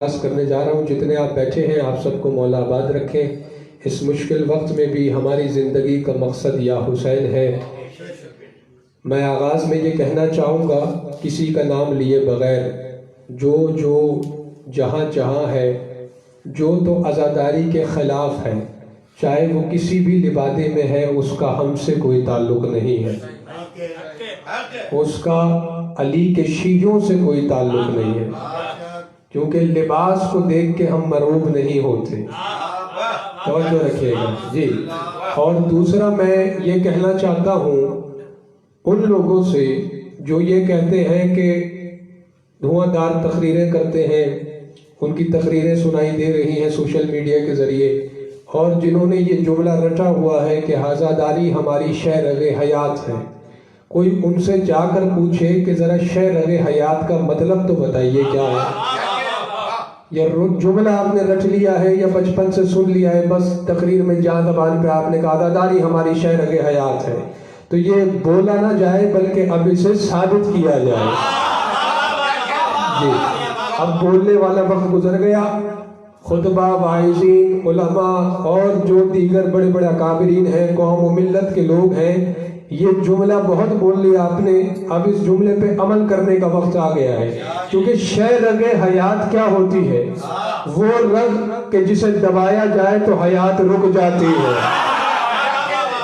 کرنے جا رہا ہوں۔ جتنے آپ بیٹھے ہیں آپ سب کو مولا آباد رکھیں۔ اس مشکل وقت میں بھی ہماری زندگی کا مقصد یا حسین ہے۔ میں آغاز میں یہ کہنا چاہوں گا کسی کا نام لیے بغیر، جو جہاں جہاں ہے، جو تو عزاداری کے خلاف ہے، چاہے وہ کسی بھی لبادے میں ہے، اس کا ہم سے کوئی تعلق نہیں ہے، اس کا علی کے شیعوں سے کوئی تعلق نہیں ہے، کیونکہ لباس کو دیکھ کے ہم مرعوب نہیں ہوتے۔ توجہ رکھیے گا جی۔ اور دوسرا میں یہ کہنا چاہتا ہوں ان لوگوں سے جو یہ کہتے ہیں کہ دھواں دار تقریریں کرتے ہیں، ان کی تقریریں سنائی دے رہی ہیں سوشل میڈیا کے ذریعے، اور جنہوں نے یہ جملہ رٹا ہوا ہے کہ عزاداری ہماری شہ رگ حیات ہے، کوئی ان سے جا کر پوچھے کہ ذرا شہ رگ حیات کا مطلب تو بتائیے کیا ہے؟ یا جملہ آپ نے رٹ لیا ہے یا بچپن سے سن لیا ہے، بس تقریر میں جہاں زبان پہ آپ نے کہا عزاداری ہماری شہ رگ حیات ہے، تو یہ بولا نہ جائے بلکہ اب اسے ثابت کیا جائے جی۔ اب بولنے والا وقت گزر گیا۔ خطبہ، واعظین، علماء اور جو دیگر بڑے بڑے اکابرین ہیں، قوم و ملت کے لوگ ہیں، یہ جملہ بہت بول لیا آپ نے، اب اس جملے پہ عمل کرنے کا وقت آ گیا ہے، کیونکہ شہ رگ حیات کیا ہوتی ہے؟ وہ رگ کہ جسے دبایا جائے تو حیات رک جاتی ہے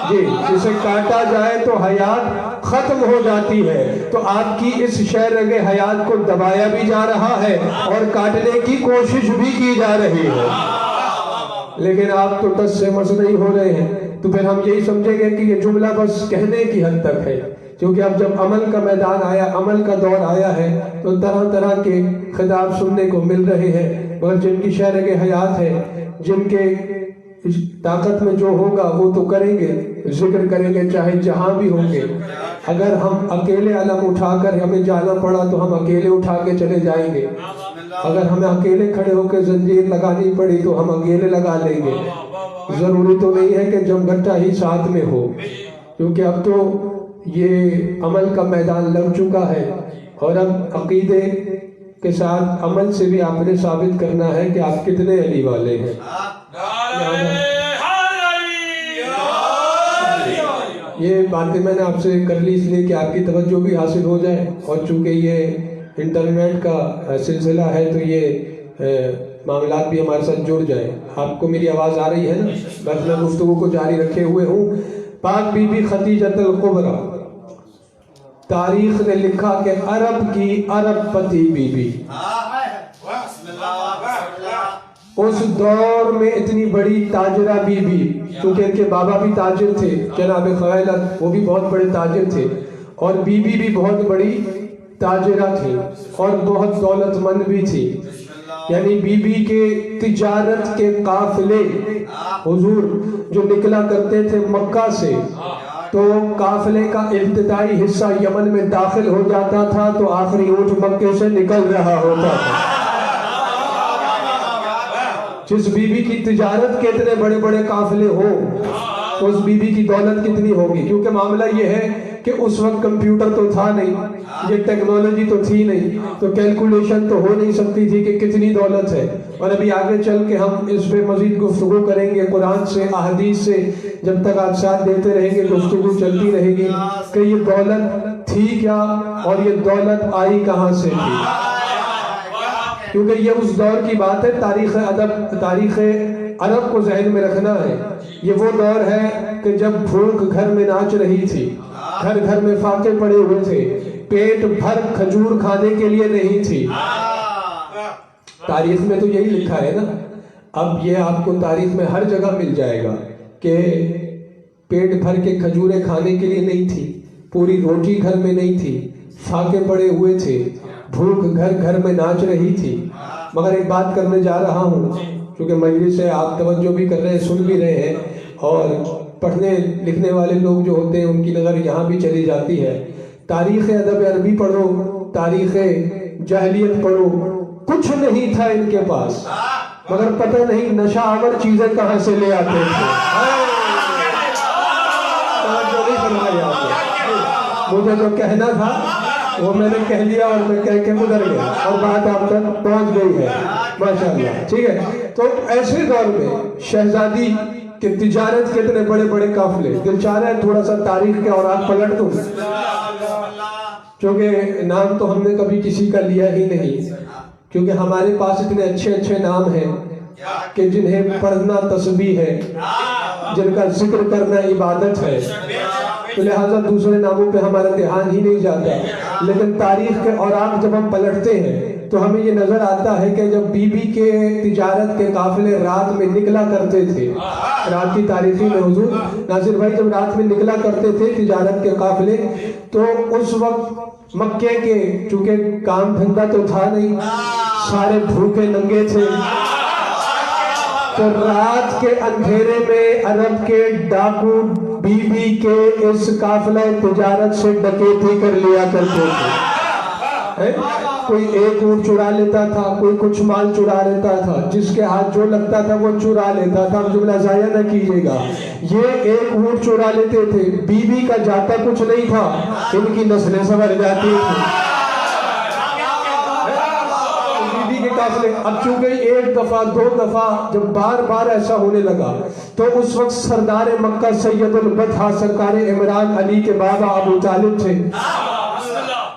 جی، جسے کاٹا جائے تو حیات ختم ہو جاتی ہے۔ تو آپ کی اس شہ رگ حیات کو دبایا بھی جا رہا ہے اور کاٹنے کی کوشش بھی کی جا رہی ہے، لیکن آپ تو ٹس سے مس نہیں ہو رہے ہیں، تو پھر ہم یہی سمجھیں گے کہ یہ جملہ بس کہنے کی حد تک ہے، کیونکہ اب جب عمل کا میدان آیا، عمل کا دور آیا ہے، تو طرح طرح کے خطاب سننے کو مل رہے ہیں، مگر جن کی شہ رگ حیات ہے، جن کے طاقت میں جو ہوگا وہ تو کریں گے، ذکر کریں گے چاہے جہاں بھی ہوں گے۔ اگر ہم اکیلے علم اٹھا کر ہمیں جانا پڑا تو ہم اکیلے اٹھا کے چلے جائیں گے، اگر ہمیں اکیلے کھڑے ہو کے زنجیر لگانی پڑی تو ہم اکیلے لگا لیں گے۔ ضروری تو نہیں ہے کہ جمگھٹا ہی ساتھ میں ہو، کیونکہ اب تو یہ عمل کا میدان لگ چکا ہے، اور اب عقیدے کے ساتھ عمل سے بھی آپ نے ثابت کرنا ہے کہ آپ کتنے علی والے ہیں۔ یہ باتیں میں نے آپ سے کر لی اس لیے کہ آپ کی توجہ بھی حاصل ہو جائے، اور چونکہ یہ انٹرنیٹ کا سلسلہ ہے تو یہ معاملات بھی ہمارے ساتھ جڑ جائیں۔ آپ کو میری آواز آ رہی ہے نا؟ بس میں گفتگو کو جاری رکھے ہوئے ہوں۔ پاک بی بی خدیجۃ الکبریٰ، تاریخ نے لکھا کہ عرب کی عرب پتی بی بی، اس دور میں اتنی بڑی تاجرہ بی بی، کیونکہ ان کے بابا بھی تاجر تھے، جناب خویلد، وہ بھی بہت بڑے تاجر تھے، اور بی بی بھی بہت بڑی تاجرہ تھی اور بہت دولت مند بھی تھی۔ یعنی بی بی کے تجارت کے قافلے حضور جو نکلا کرتے تھے مکہ سے، تو قافلے کا ابتدائی حصہ یمن میں داخل ہو جاتا تھا تو آخری اونٹ مکے سے نکل رہا ہوتا تھا۔ جس بی بی کی تجارت کے اتنے بڑے بڑے قافلے ہوں تو اس بی بی کی دولت کتنی ہوگی؟ کیونکہ معاملہ یہ ہے کہ اس وقت کمپیوٹر تو تھا نہیں، یہ ٹیکنالوجی تو تھی نہیں، تو کیلکولیشن تو ہو نہیں سکتی تھی کہ کتنی دولت ہے۔ اور ابھی آگے چل کے ہم اس پہ مزید گفتگو کریں گے قرآن سے، احادیث سے، جب تک آپ ساتھ دیتے رہیں گے گفتگو چلتی رہے گی کہ یہ دولت تھی کیا اور یہ دولت آئی کہاں سے تھی، کیونکہ یہ اس دور کی بات ہے۔ تاریخ ادب، تاریخ عرب کو ذہن میں رکھنا ہے۔ یہ وہ دور ہے کہ جب بھوک گھر میں ناچ رہی تھی، گھر گھر میں فاقے پڑے ہوئے تھے، پیٹ بھر کھجور کھانے کے لیے نہیں تھی۔ تاریخ میں تو یہی لکھا ہے نا۔ اب یہ آپ کو تاریخ میں ہر جگہ مل جائے گا کہ پیٹ بھر کے کھجوریں کھانے کے لیے نہیں تھی، پوری روٹی گھر میں نہیں تھی، فاقے پڑے ہوئے تھے، بھوک گھر گھر میں ناچ رہی تھی۔ مگر ایک بات کرنے جا رہا ہوں، کیونکہ مجلس سے آپ توجہ بھی کر رہے ہیں، سن بھی رہے ہیں، اور پڑھنے لکھنے والے لوگ جو ہوتے ہیں ان کی نظر یہاں بھی چلی جاتی ہے۔ تاریخ ادب عربی پڑھو، تاریخ جاہلیت پڑھو، کچھ نہیں تھا ان کے پاس، مگر پتہ نہیں نشہ آور چیزیں کہاں سے لے آتے تھے۔ مجھے جو کہنا تھا وہ میں نے کہہ لیا اور میں کہہ کے گزر گیا اور بات آپ تک پہنچ گئی ہے ماشاءاللہ. ٹھیک ہے. تو ایسے دور میں شہزادی کہ تجارت کے اتنے بڑے بڑے قافلے. دل چاہ رہا ہے تھوڑا سا تاریخ کے اوراق پلٹ دوں کیونکہ نام تو ہم نے کبھی کسی کا لیا ہی نہیں, کیونکہ ہمارے پاس اتنے اچھے اچھے نام ہیں کہ جنہیں پڑھنا تسبیح ہے, جن کا ذکر کرنا عبادت ہے, تو لہٰذا دوسرے ناموں پہ ہمارا دھیان ہی نہیں جاتا. لیکن تاریخ کے اوراق جب ہم پلٹتے ہیں تو ہمیں یہ نظر آتا ہے کہ جب بی بی کے تجارت کے قافلے رات میں نکلا کرتے تھے, رات کی تاریخی میں حضور ناصر بھائی جب رات میں نکلا کرتے تھے تجارت کے قافلے, تو اس وقت مکے کے چونکہ کام دھندا تو تھا نہیں, سارے بھوکے ننگے تھے, تو رات کے اندھیرے میں عرب کے ڈاکو بی بی کے اس قافلہ تجارت سے ڈکیتی کر لیا کرتے تھے. کوئی ایک اونٹ چرا لیتا تھا, کوئی کچھ مال چرا لیتا تھا, جس کے ہاتھ جو لگتا تھا وہ چرا لیتا تھا. جملہ ضائع نہ کیجیے گا. یہ ایک اونٹ چرا لیتے تھے, بی بی کا جاتا کچھ نہیں تھا, ان کی نسلیں سنور جاتی تھی. اب چونکہ ایک دفعہ دو دفعہ جب بار بار ایسا ہونے لگا تو اس وقت سردار مکہ سید البطحہ سرکار عمران علی کے بابا ابو طالب تھے.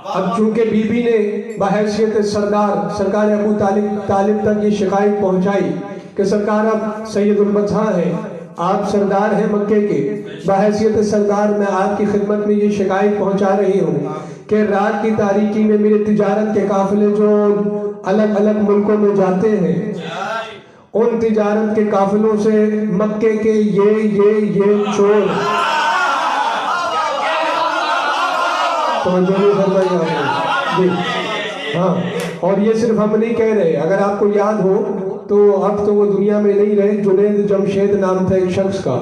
اب چونکہ بی بی نے بحیثیت سرکار ابو طالب تک یہ شکایت پہنچائی کہ سرکار آپ سید البطحہ ہیں, آپ سردار ہیں مکے کے, بحیثیت سردار میں آپ کی خدمت میں یہ شکایت پہنچا رہی ہوں کہ رات کی تاریکی میں میرے تجارت کے قافلے جو الگ الگ ملکوں میں جاتے ہیں, ان تجارت کے قافلوں سے مکے کے یہ چور جی ہاں. اور یہ صرف ہم نہیں کہہ رہے, اگر آپ کو یاد ہو تو اب تو وہ دنیا میں نہیں رہے, جنید جمشید نام تھا ایک شخص کا,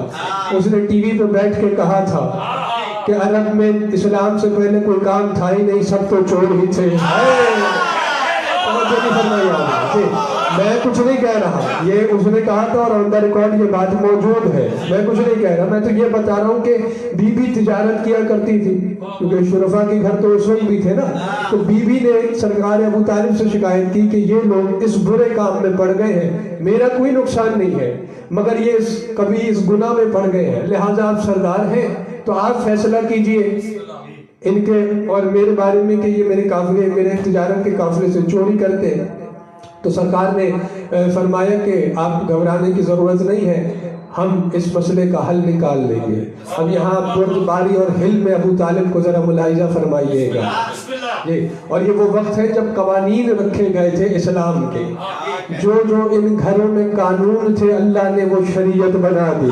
اس نے ٹی وی پہ بیٹھ کے کہا تھا کہ عرب میں اسلام سے پہلے کوئی کام تھا ہی نہیں, سب تو چور ہی تھے. میں کچھ نہیں کہہ رہا, یہ اس نے کہا تھا اور آن دا ریکارڈ یہ بات موجود ہے. میں کچھ نہیں کہہ رہا, میں تو یہ بتا رہا ہوں کہ بی بی تجارت کیا کرتی تھی, کیونکہ شرفا کے گھر تو اس وقت بھی تھے نا. تو بی بی نے سرکار ابو طالب سے شکایت کی کہ یہ لوگ اس برے کام میں پڑ گئے ہیں, میرا کوئی نقصان نہیں ہے مگر یہ کبھی اس گناہ میں پڑ گئے ہیں, لہٰذا آپ سردار ہیں تو آپ فیصلہ کیجئے ان کے اور میرے بارے میں کہ یہ میرے قافلے میرے تجارت کے قافلے سے چوری کرتے ہیں. تو سرکار نے فرمایا کہ آپ گھبرانے کی ضرورت نہیں ہے, ہم اس مسئلے کا حل نکال لیں گے. اب یہاں بردباری اور حلم میں ابو طالب کو ذرا ملاحظہ فرمائیے گا. اور یہ وہ وقت ہے جب قوانین رکھے گئے تھے اسلام کے, جو ان گھروں میں قانون تھے اللہ نے وہ شریعت بنا دی.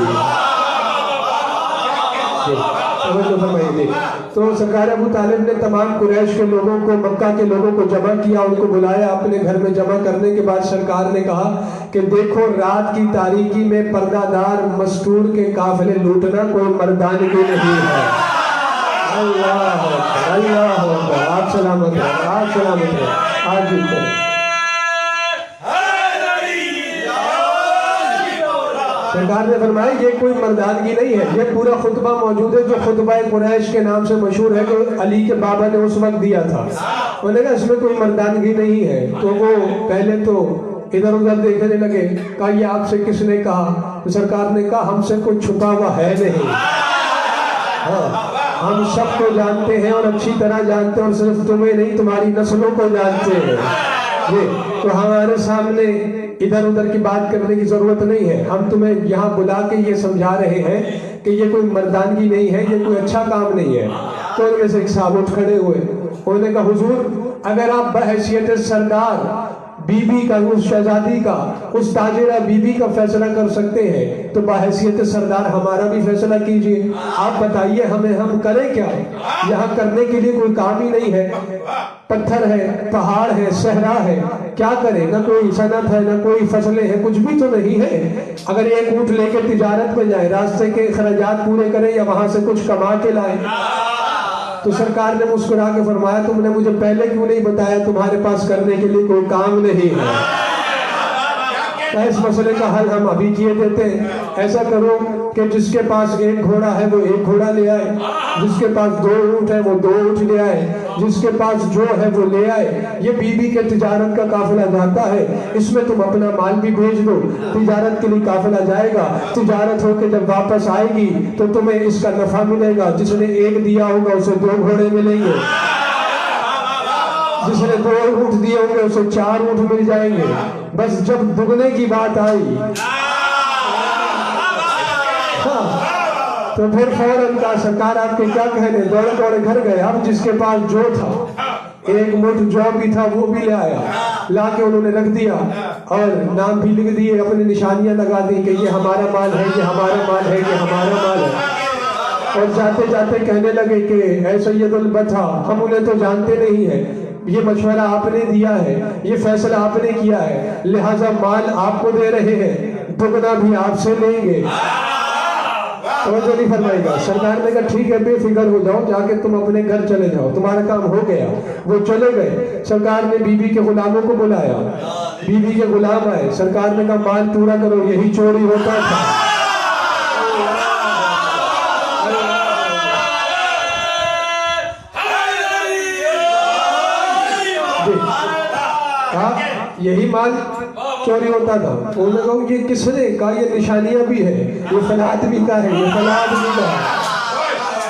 تو سرکار ابو طالب نے تمام قریش کے لوگوں کو, مکہ کے لوگوں کو جمع کیا, ان کو بلایا اپنے گھر میں. جمع کرنے کے بعد سرکار نے کہا کہ دیکھو رات کی تاریکی میں پردہ دار مستور کے قافلے لوٹنا کوئی مردانگی نہیں ہے. اللہ اللہ, آپ سلامت ہیں, آپ سلامت ہیں, آپ جیتے ہیں. سرکار نے فرمایا یہ کوئی مردانگی نہیں ہے. یہ پورا خطبہ موجود ہے جو خطبہ قریش کے نام سے مشہور ہے, کہ علی کے بابا نے اس وقت دیا تھا. انہوں نے کہا اس میں کوئی مردانگی نہیں ہے. تو وہ پہلے تو ادھر ادھر دیکھنے لگے, کہا یہ آپ سے کس نے کہا؟ تو سرکار نے کہا ہم سے کوئی چھپا ہوا ہے نہیں, ہاں ہم سب کو جانتے ہیں اور اچھی طرح جانتے ہیں, اور صرف تمہیں نہیں تمہاری نسلوں کو جانتے ہیں. تو ہمارے سامنے ادھر ادھر کی بات کرنے کی ضرورت نہیں ہے. ہم تمہیں یہاں بلا کے یہ سمجھا رہے ہیں کہ یہ کوئی مردانگی نہیں ہے, یہ کوئی اچھا کام نہیں ہے. تو ان میں سے ایک صاحب اٹھ کھڑے ہوئے, انہوں نے کہا حضور اگر آپ بحیثیت سردار بی بی کا, اس شہزادی کا, اس تاجرہ بی بی کا فیصلہ کر سکتے ہیں تو بحیثیت سردار ہمارا بھی فیصلہ کیجئے. آپ بتائیے ہم کریں کیا؟ یہاں کرنے کے لیے کوئی کام ہی نہیں ہے, پتھر ہے, پہاڑ ہے, صحرا ہے, کیا کرے؟ نہ کوئی صنعت ہے, نہ کوئی فصلیں ہیں, کچھ بھی تو نہیں ہے. اگر ایک اونٹ لے کے تجارت پہ جائیں, راستے کے اخراجات پورے کریں یا وہاں سے کچھ کما کے لائیں. تو سرکار نے مسکرا کے فرمایا تم نے مجھے پہلے کیوں نہیں بتایا تمہارے پاس کرنے کے لیے کوئی کام نہیں ہے. اس مسئلے کا حل ہم ابھی کیے دیتے ہیں. ایسا کرو کہ جس کے پاس ایک گھوڑا ہے وہ ایک گھوڑا لے آئے, جس کے پاس 2 اونٹ ہے وہ 2 اونٹ لے آئے, جس کے پاس جو ہے وہ لے آئے. یہ بیوی کے تجارت کا قافلہ جاتا ہے, اس میں تم اپنا مال بھی بھیج دو. تجارت کے لیے قافلہ جائے گا, تجارت ہو کے جب واپس آئے گی تو تمہیں اس کا نفع ملے گا. جس نے ایک دیا ہوگا اسے 2 گھوڑے ملیں گے, جس نے 2 اونٹ دیے ہوں گے اسے 4 اونٹ مل جائیں گے. بس جب دگنے کی بات آئی تو پھر فوراً کا سرکار آپ کے کیا کہنے, دوڑے دوڑے گھر گئے. اب جس کے پاس جو تھا, 1 مٹھ جو بھی تھا وہ بھی لے آیا, لا کے انہوں نے رکھ دیا اور نام بھی لکھ دیے, اپنی نشانیاں لگا دی کہ یہ ہمارا مال ہے, یہ ہمارا مال ہے, یہ ہمارا مال ہے. اور جاتے جاتے کہنے لگے کہ اے سید البطحہ, ہم انہیں تو جانتے نہیں ہیں, یہ مشورہ آپ نے دیا ہے, یہ فیصلہ آپ نے کیا ہے, لہٰذا مال آپ کو دے رہے ہیں, دگنا بھی آپ سے لیں گے. توجہ نہیں فرمائے گا. سرکار نے کہا ٹھیک ہے, بے فکر ہو جاؤ, جا کے تم اپنے گھر چلے جاؤ, تمہارا کام ہو گیا. وہ چلے گئے. سرکار نے بیوی کے غلاموں کو بلایا, بیوی کے غلام آئے. سرکار نے کہا مال پورا کرو, یہی چوری ہوتا تھا. یہی مال چوری ہوتا تھا. انہوں نے کہا یہ کس نے کہا, یہ نشانیاں بھی ہے, یہ فلاد بھی کا ہے, یہ فلاد بھی کا ہے.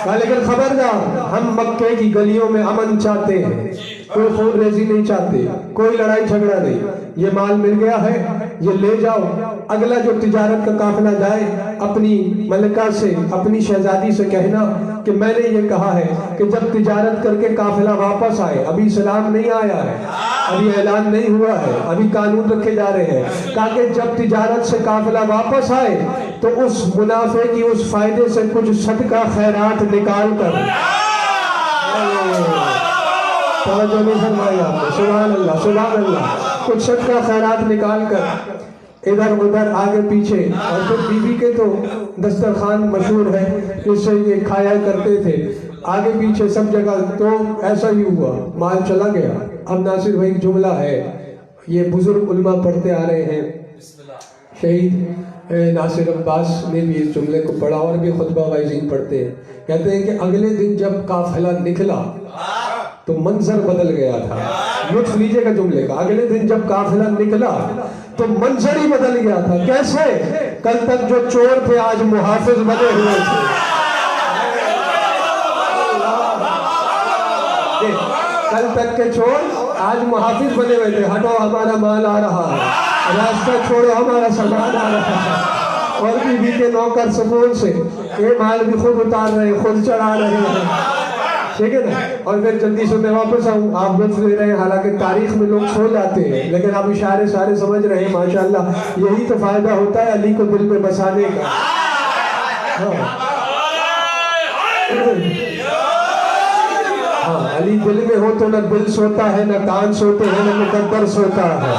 کہا لیکن خبردار, ہم مکے کی گلیوں میں امن چاہتے ہیں, کوئی خون ریزی نہیں چاہتے, کوئی لڑائی جھگڑا نہیں. یہ مال مل گیا ہے, یہ لے جاؤ. اگلا جو تجارت کا قافلہ جائے, اپنی ملکہ سے, اپنی شہزادی سے کہنا کہ میں نے یہ کہا ہے کہ جب تجارت کر کے قافلہ واپس آئے, ابھی سلام نہیں آیا ہے, ابھی اعلان نہیں ہوا ہے, ابھی قانون رکھے جا رہے ہیں, تاکہ جب تجارت سے قافلہ واپس آئے تو اس منافع کی, اس فائدے سے کچھ صدقہ خیرات نکال کر. توجہ نہیں فرمائی آپ نے, سبحان اللہ سبحان اللہ. کچھ صدقہ خیرات نکال کر ادھر ادھر آگے پیچھے. اور پھر بیوی کے تو دسترخوان مشہور ہے, اس سے یہ کھایا کرتے تھے, آگے پیچھے سب جگہ. تو ایسا ہی ہوا, مال چلا گیا. اب ناصر بھائی جملہ ہے, یہ بزرگ علماء پڑھتے آ رہے ہیں, شہید ناصر عباس نے بھی اس جملے کو پڑھا, اور بھی خطبہ وائزین پڑھتے ہیں. کہتے ہیں کہ اگلے دن جب قافلہ نکلا تو منظر بدل گیا تھا. لطف لیجیے گا جملے کا, اگلے دن جب قافلہ نکلا تو منظر ہی بدل گیا تھا. کیسے؟ کل تک جو چور تھے آج محافظ بنے ہوئے تھے. کل تک کے چور آج محافظ بنے ہوئے تھے. ہٹو ہمارا مال آ رہا ہے, راستہ چھوڑو ہمارا سامان آ رہا ہے. اور بیوی کے نوکر سکون سے یہ مال بھی خود اتار رہے ہیں, خود چڑھا رہے ہیں, ٹھیک ہے نا. اور پھر جلدی سے میں واپس آؤں, آپ لطف لے رہے ہیں, حالانکہ تاریخ میں لوگ سو جاتے ہیں, لیکن آپ اشارے سارے سمجھ رہے ہیں. ماشاءاللہ, یہی تو فائدہ ہوتا ہے علی کو دل میں بسانے کا. ہاں, علی دل میں ہو تو نہ دل سوتا ہے, نہ کان سوتے ہیں, نہ مقدر سوتا ہے.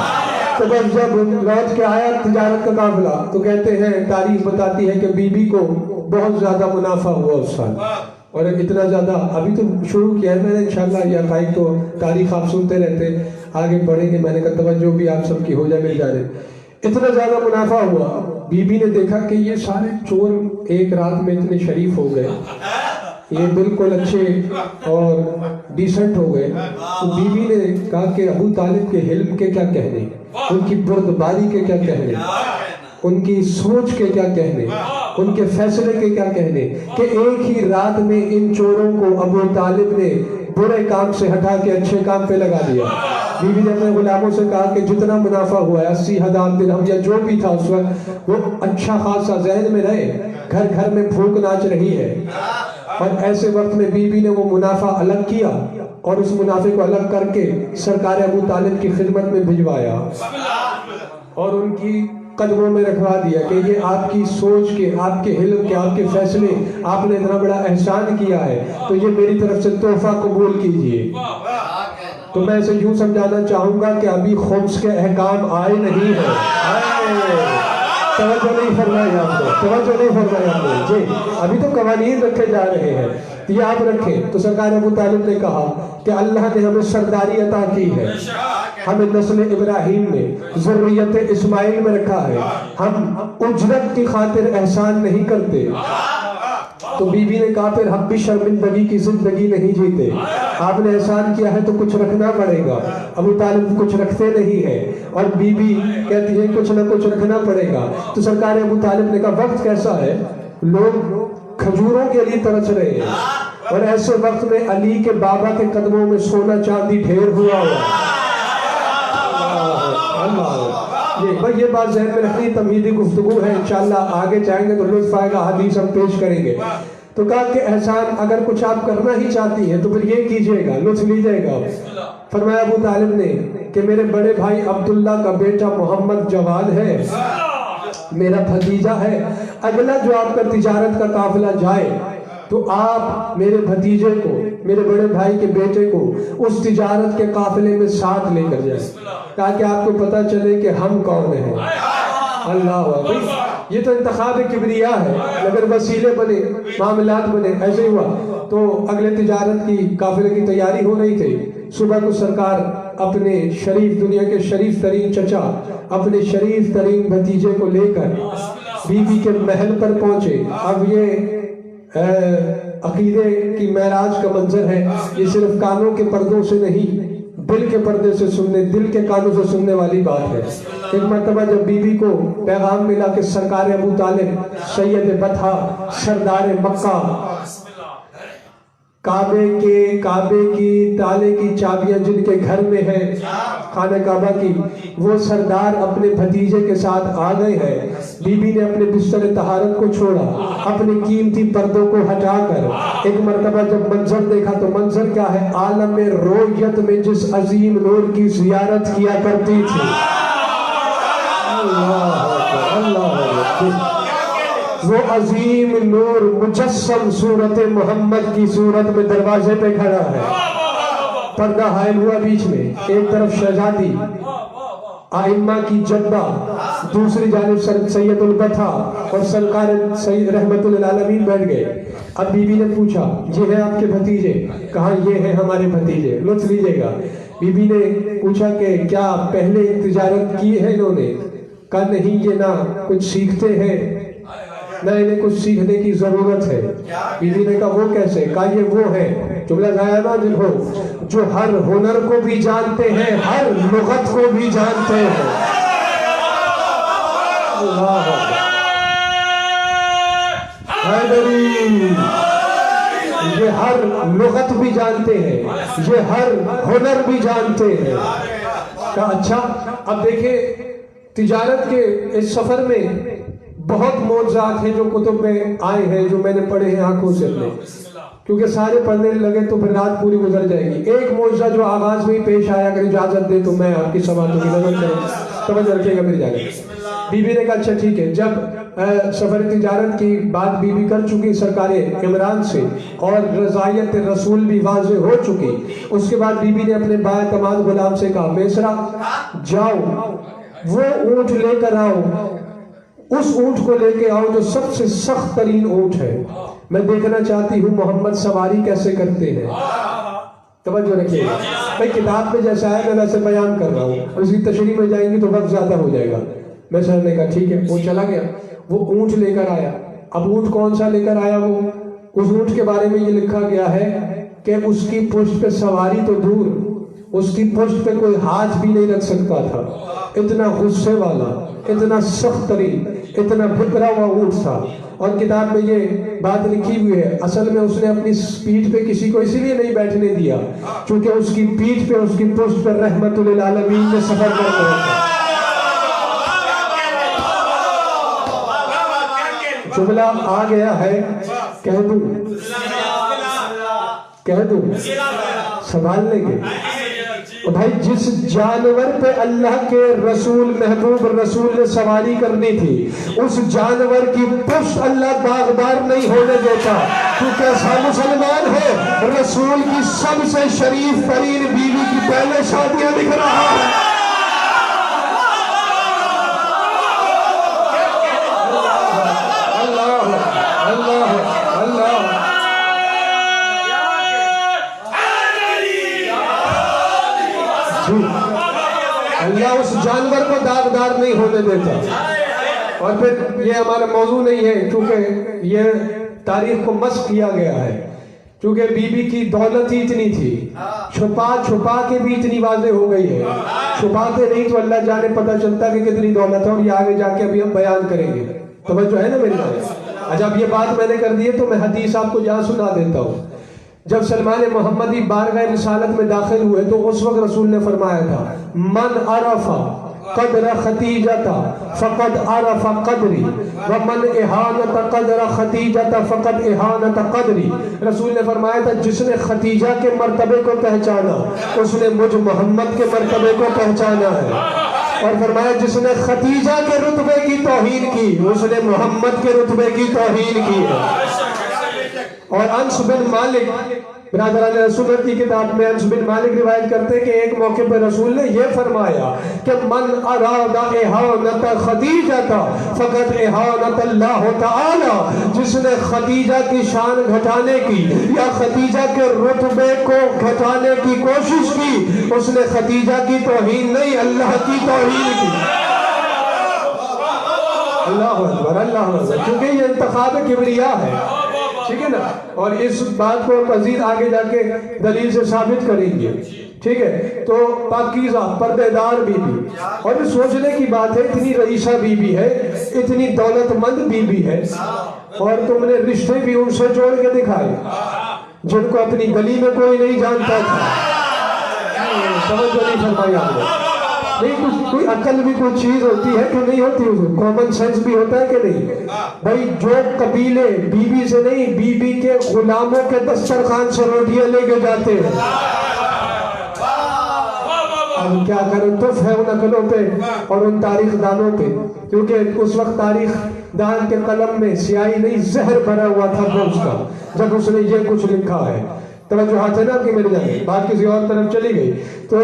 تو بس جب لوٹ کے آیا تجارت کا قافلہ, تو کہتے ہیں, تاریخ بتاتی ہے کہ بی بی کو بہت زیادہ منافع ہوا اس سال. اور اتنا زیادہ, ابھی تو شروع کیا ہے میں نے انشاءاللہ, یہ عقائد تو تاریخ آپ سنتے رہتے, آگے پڑھیں گے. میں نے کہا توجہ بھی آپ سب کی ہو جائے, مل جائے. اتنا زیادہ منافع ہوا, بی بی نے دیکھا کہ یہ سارے چور ایک رات میں اتنے شریف ہو گئے, یہ بالکل اچھے اور ڈیسنٹ ہو گئے. تو بی بی نے کہا کہ ابو طالب کے حلم کے کیا کہنے, ان کی بردباری کے کیا کہنے, ان کی سوچ کے کیا کہنے, ان کے فیصلے کے کیا کہنے, کہ ایک ہی رات میں ان چوروں کو ابو طالب نے برے کام سے ہٹا کے اچھے کام پہ لگا دیا. بی بی نے اپنے غلاموں سے کہا کہ جتنا منافع ہوا ہے 80,000 درہم یا جو بھی تھا اس وقت, وہ اچھا خاصا ذہن میں رہے, گھر گھر میں بھوک ناچ رہی ہے. اور ایسے وقت میں بی بی نے وہ منافع الگ کیا, اور اس منافع کو الگ کر کے سرکار ابو طالب کی خدمت میں بھجوایا, اور ان کی قدموں میں رکھوا دیا کہ یہ آپ کی سوچ کے, آپ کے علم کے, آپ کے فیصلے, آپ نے اتنا بڑا احسان کیا ہے, تو یہ میری طرف سے تحفہ قبول کیجئے. تو میں اسے یوں سمجھانا چاہوں گا کہ ابھی خمس کے احکام آئے نہیں ہیں. توجہ نہیں فرمائی آپ نے, توجہ نہیں فرمائی آپ نے جی, ابھی تو قوانین رکھے جا رہے ہیں, یہ آپ رکھیں. تو سرکار ابو طالب نے کہا کہ اللہ نے ہمیں سرداری عطا کی ہے, ہمیں نسل ابراہیم میں, ذریت اسماعیل میں رکھا ہے, ہم اجرت کی خاطر احسان نہیں کرتے. تو بی بی نے کہا پھر ہم بھی شرمندگی کی زندگی نہیں جیتے, آپ نے احسان کیا ہے تو کچھ رکھنا پڑے گا. ابو طالب کچھ رکھتے نہیں ہیں اور بی بی کہتی ہے کچھ نہ کچھ رکھنا پڑے گا. تو سرکار ابو طالب نے کہا وقت کیسا ہے, لوگ کھجوروں کے لیے ترس رہے ہیں, اور ایسے وقت میں علی کے بابا کے قدموں میں سونا چاندی ڈھیر ہوا ہوا. یہ بات ذہن میں رکھنی, تمہیدی گفتگو ہے, انشاءاللہ آگے جائیں گے تو لطف آئے گا, حدیث ہم پیش کریں گے. تو کہا کہ احسان اگر کچھ آپ کرنا ہی چاہتی ہیں تو پھر یہ کیجئے گا, لطف لیجئے گا. فرمایا ابو طالب نے کہ میرے بڑے بھائی عبداللہ کا بیٹا محمد جواد ہے, میرا بھتیجا ہے, اگلا جو آپ کا تجارت کا قافلہ جائے تو آپ میرے بھتیجے کو, میرے بڑے بھائی کے بیٹے کو اس تجارت کے قافلے میں ساتھ لے کر جائیں, تاکہ آپ کو پتہ چلے کہ ہم کون ہیں. اللہ اکبر. یہ تو انتخاب کبریا ہے, اگر وسیلے بنے, معاملات بنے. ایسے ہی ہوا تو اگلے تجارت کی قافلے کی تیاری ہو رہی تھی. صبح کو سرکار اپنے شریف, دنیا کے شریف ترین چچا, اپنے شریف ترین بھتیجے کو لے کر بی بی کے محل پر پہنچے. اب یہ عقیدے کی معراج کا منظر ہے. یہ صرف کانوں کے پردوں سے نہیں, دل کے پردے سے سننے, دل کے کانوں سے سننے والی بات ہے. ایک مرتبہ جب بی بی کو پیغام ملا کہ سرکار ابو طالب سید بطحہ سردار مکہ, کعبے کی تالے کی چابیاں جن کے گھر میں ہے, خانہ کعبہ کی, وہ سردار اپنے بھتیجے کے ساتھ آ گئے ہیں. بی بی نے اپنے بستر طہارت کو چھوڑا, اپنے قیمتی پردوں کو ہٹا کر ایک مرتبہ جب منظر دیکھا تو منظر کیا ہے, عالم رویت میں جس عظیم نور کی زیارت کیا کرتی تھی. وہ عظیم نور مجسم صورت محمد کی صورت میں دروازے پہ کھڑا ہے. پردہ حائل ہوا بیچ میں, ایک طرف شہزادی آئمہ کی جدہ, دوسری جانب سید البطحہ اور سرکار سید رحمت للعالمین بیٹھ گئے. اب بی بی نے پوچھا یہ ہے آپ کے بھتیجے؟ کہا یہ ہیں ہمارے بھتیجے. لطف لیجئے گا. بی بی نے پوچھا کہ کیا پہلے تجارت کی ہے انہوں نے؟ کہا نہیں, یہ نہ کچھ سیکھتے ہیں نہ انہیں کچھ سیکھنے کی ضرورت ہے. بی بی نے کہا وہ کیسے؟ کہا یہ وہ ہے, جملہ ضائع نہ لکھو, جو ہر ہنر کو بھی جانتے ہیں, ہر لغت کو بھی جانتے ہیں. اللہ حیدری, یہ ہر لغت بھی جانتے ہیں, یہ ہر ہنر بھی جانتے ہیں. کہا اچھا. اب دیکھیں تجارت کے اس سفر میں بہت معجزات ہیں جو کتب میں آئے ہیں, جو میں نے پڑھے ہیں آنکھوں سے اپنے, کیونکہ سارے پڑھنے لگے تو پھر رات پوری گزر جائے گی. ایک معجزہ جو آغاز میں ہی پیش آیا, اگر اجازت دے تو میں آپ کی سماعتوں کی نظر کریں, توجہ رکھیے گا میری جانب. بی بی نے کہا اچھا ٹھیک ہے. جب سفر تجارت کی بات بی بی کر چکی سرکار عمران سے اور رضایت رسول بھی واضح ہو چکی, اس کے بعد بی بی نے اپنے بااعتماد غلام سے کہا میسرا جاؤ وہ اونٹ لے کر آؤ, اس اونٹ کو لے کے آؤ جو سب سے سخت ترین اونٹ ہے. میں دیکھنا چاہتی ہوں محمد سواری کیسے کرتے ہیں. توجہ رکھیے بھائی, کتاب میں جیسا ہے میں ویسے بیان کر رہا ہوں, اور اس کی تشریح میں جائیں گی تو وقت زیادہ ہو جائے گا. میں سر نے کہا ٹھیک ہے. وہ چلا گیا, وہ اونٹ لے کر آیا. اب اونٹ کون سا لے کر آیا؟ وہ اس اونٹ کے بارے میں یہ لکھا گیا ہے کہ اس کی پشت پہ سواری تو دور, اس کی پشت پہ کوئی ہاتھ بھی نہیں رکھ سکتا تھا. اتنا غصے والا, اتنا سخت ترین, اتنا بھکرا ہوا اونٹ تھا. اور کتاب میں یہ بات لکھی ہوئی ہے, اصل میں اس نے اپنی پیٹھ پہ کسی کو اسی لیے نہیں بیٹھنے دیا کیونکہ اس کی پیٹھ پہ, اس کی پشت پہ رحمت للعالمین نے سفر کر رہا تھا. جملہ آ گیا ہے, کہہ دوں سنبھال لیں گے. بھائی جس جانور پہ اللہ کے رسول محبوب رسول نے سواری کرنی تھی, اس جانور کی پشت اللہ داغدار نہیں ہونے دیتا. کیونکہ ایسا مسلمان ہے رسول کی سب سے شریف ترین بیوی کی پہلے شادیاں دکھ رہا ہے. اللہ اس جانور کو داغدار نہیں ہونے دیتا. اور پھر یہ ہمارا موضوع نہیں ہے کیونکہ یہ تاریخ کو مسخ کیا گیا ہے. چونکہ بی بی کی دولت ہی اتنی تھی، چھپا چھپا کے بھی اتنی واضح ہو گئی ہے، چھپاتے نہیں تو اللہ جانے پتہ چلتا کہ کتنی دولت ہے، اور یہ آگے جا کے ابھی ہم بیان کریں گے، توجہ ہے نا میری بات؟ اچھا اب یہ بات میں نے کر دی ہے تو میں حدیث آپ کو جہاں سنا دیتا ہوں۔ جب سلمان محمدی بارگاہ رسالت میں داخل ہوئے تو اس وقت رسول نے فرمایا تھا من عرف قدر خدیجہ فقد عرف قدری ومن احانت قدر خدیجہ فقد احانت قدری۔ رسول نے فرمایا تھا جس نے خدیجہ کے مرتبے کو پہچانا اس نے مجھ محمد کے مرتبے کو پہچانا ہے، اور فرمایا جس نے خدیجہ کے رتبے کی توہین کی اس نے محمد کے رتبے کی توہین کی ہے۔ اور انس بن مالک برادران رسول کی کتاب میں انس بن مالک روایت کرتے ہیں کہ ایک موقع پر رسول نے یہ فرمایا کہ من اراد احانت خدیجہ فقط احانت اللہ تعالی، جس نے خدیجہ کی شان گھٹانے کی یا خدیجہ کے رتبے کو گھٹانے کی کوشش کی اس نے خدیجہ کی توہین نہیں اللہ کی توہین کی۔ اللہ اکبر اللہ اکبر، کیونکہ یہ انتخاب کبریا ہے، ٹھیک ہے نا، اور اس بات کو مزید آگے جا کے دلیل سے ثابت کریں گے، ٹھیک ہے۔ تو پاکیزہ پردے دار بی بی، اور سوچنے کی بات ہے اتنی رئیسہ بی بی ہے، اتنی دولت مند بی بی ہے، اور تم نے رشتے بھی ان سے جوڑ کے دکھائے جن کو اپنی گلی میں کوئی نہیں جانتا تھا۔ سمجھ نہیں فرمائی آپ نے؟ نہیں، کوئی عقل بھی کوئی چیز ہوتی ہے کہ نہیں ہوتی، کامن سینس بھی ہوتا ہے کہ نہیں؟ بھائی جو قبیلے بی بی سے نہیں بی بی کے غلاموں کے دسترخوان سے روٹیاں لے کے جاتے ہیں، اب کیا کریں، تف ہے ان عقلوں پہ اور ان تاریخ دانوں پہ، کیونکہ اس وقت تاریخ دان کے قلم میں سیاہی نہیں زہر بھرا ہوا تھا روز کا جب اس نے یہ کچھ لکھا ہے۔ توجہ ہے نا کہ میرے جانے بات کسی اور طرف چلی گئی۔ تو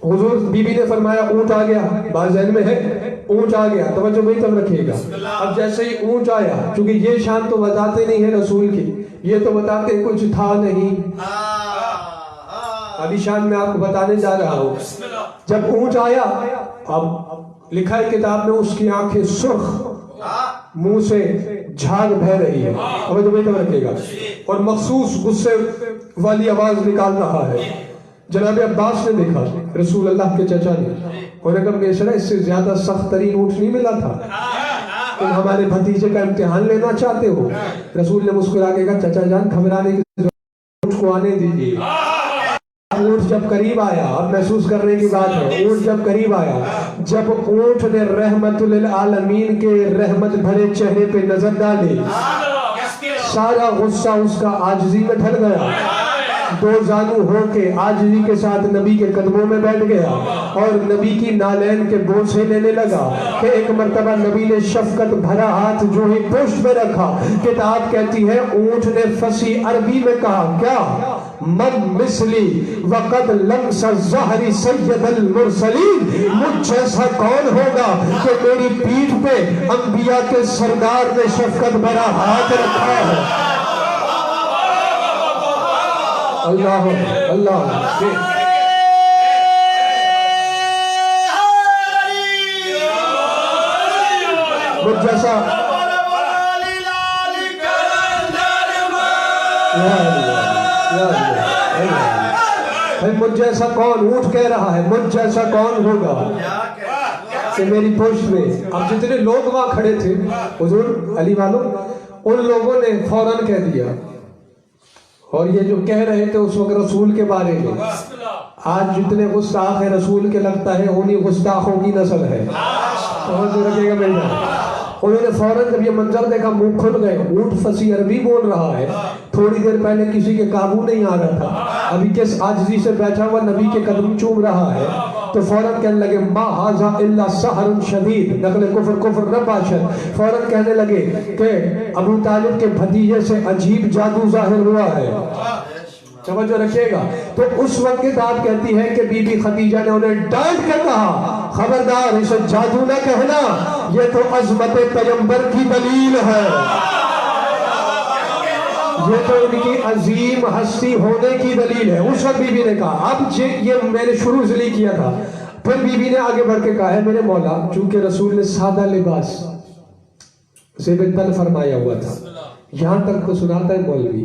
حضور بی بی نے فرمایا اونٹ آ گیا، بات ذہن میں ہے، اونٹ آ گیا، توجہ وہی طرف رکھیے گا۔ اب جیسے ہی اونٹ آیا، چونکہ یہ شان تو بتاتے نہیں ہے رسول کی، یہ تو بتاتے کچھ تھا نہیں، ابھی شان میں آپ کو بتانے جا رہا ہوں۔ جب اونٹ آیا، اب لکھا ہے کتاب میں اس کی آنکھیں سرخ، منہ سے جھاگ بہہ رہی ہے، توجہ وہی طرف رکھیے گا، اور مخصوص غصے والی آواز نکال رہا ہے۔ جناب عباس نے دیکھا، رسول اللہ کے چچا نے، انہوں نے کہا میسرہ اس سے زیادہ سخت ترین اونٹ نہیں ملا تھا، تم ہمارے بھتیجے کا امتحان لینا چاہتے ہو؟ رسول نے مسکرا کے کہا چچا جان گھبرانے کی اونٹ کو آنے دیجیے۔ اونٹ جب قریب آیا، اب محسوس کرنے کی بات ہے، اونٹ جب قریب آیا، جب اونٹ نے رحمت للعالمین کے رحمت بھرے چہرے پہ نظر ڈالی، سارا غصہ اس کا عاجزی میں ڈھل گیا، دو زانو ہو کے عاجزی کے ساتھ نبی کے قدموں میں بیٹھ گیا اور نبی کی نالین کے بوسے لینے لگا کہ ایک مرتبہ نبی نے شفقت بھرا ہاتھ جو ہی پشت میں رکھا، کتاب کہتی ہے اونٹ نے فصیح عربی میں کہا کیا؟ من مثلی وقد لمس الزہر سید المرسلین، مجھ جیسا کون ہوگا کہ میری پیٹھ پہ انبیاء کے سردار نے شفقت بھرا ہاتھ رکھا ہے۔ اللہ اللہ مجھ جیسا مجھ جیسا کون، اونٹ کہہ رہا ہے مجھ جیسا کون ہوگا کہ میری پشت میں۔ اب جتنے لوگ وہاں کھڑے تھے حضور علی والوں، ان لوگوں نے فوراً کہہ دیا، اور یہ جو کہہ رہے تھے اس وقت رسول کے بارے میں، آج جتنے گستاخ ہیں رسول کے لگتا ہے انہی گستاخوں کی نسل ہے، سمجھ رکھیے گا میری بات۔ انہوں نے فوراً جب یہ منظر دیکھا منہ کھل گئے، اونٹ فصیح عربی بول رہا ہے، تھوڑی دیر پہلے کسی کے قابو نہیں آ رہا تھا، ابھی کس عاجزی سے بیٹھا ہوا نبی کے قدم چوم رہا ہے، تو فوراً کہنے لگے ما ھذا الا سحر شدید، نقل کفر نہ باشد، فوراً کہنے لگے کہ ابو طالب کے بھتیجے سے عجیب جادو ظاہر ہوا ہے، سمجھو رکھیے گا۔ تو اس وقت کتاب کہتی ہے کہ بی بی خدیجہ نے انہیں ڈانٹ کے کہا خبردار اسے جادو نہ کہنا، یہ تو عظمت پیغمبر کی دلیل ہے، یہ تو ان کی عظیم ہستی ہونے کی دلیل ہے۔ اس وقت بی بی نے کہا، اب یہ میں نے شروع سے کیا تھا، پھر بی بی نے آگے بڑھ کے کہا ہے میرے مولا، چونکہ رسول نے سادہ لباس زیب تن فرمایا ہوا تھا، یہاں تک کو سناتا ہے مولوی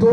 2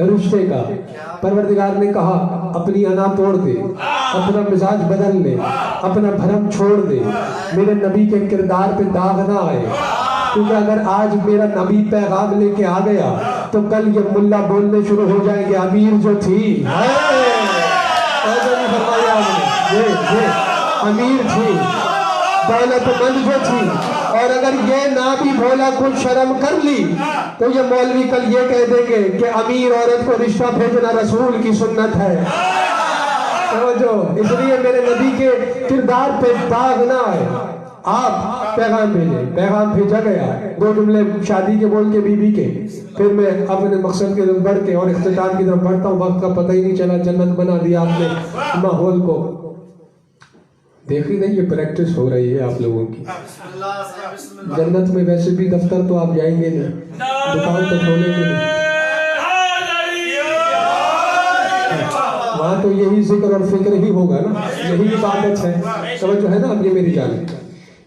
رشتے کا۔ پروردگار نے کہا اپنی انا توڑ دے، اپنا مزاج بدل لے، اپنا بھرم چھوڑ دے، میرے نبی کے کردار پہ داغ نہ آئے، کیونکہ اگر آج میرا نبی پیغام لے کے آ گیا تو کل یہ ملا بولنے شروع ہو جائیں گے امیر جو تھی امیر تھی، دولت مند جو تھی، اور اگر یہ نہ بھی بولا کچھ شرم کر لی تو یہ مولوی کل یہ کہہ دیں گے کہ امیر عورت کو رشتہ بھیجنا رسول کی سنت ہے۔ سمجھو، اس لیے میرے نبی کے کردار پہ داغ نہ آئے، آپ پیغام بھیجیں۔ پیغام بھیجا گیا، 2 جملے شادی کے بول کے بی بی کے، پھر میں اپنے مقصد کی طرف بڑھ کے اور اختتام کی طرف بڑھتا ہوں۔ وقت کا پتہ ہی نہیں چلا، جنت بنا دیا آپ نے ماحول کو۔ دیکھی نہیں، یہ پریکٹس ہو رہی ہے آپ لوگوں کی۔ جنت میں ویسے بھی دفتر تو آپ جائیں گے نہیں، دکان تو کھولیں گے نہیں، وہاں تو یہی ذکر اور فکر ہی ہوگا نا، یہی عبادت ہے۔ سمجھو ہے نا اب یہ میری جانب۔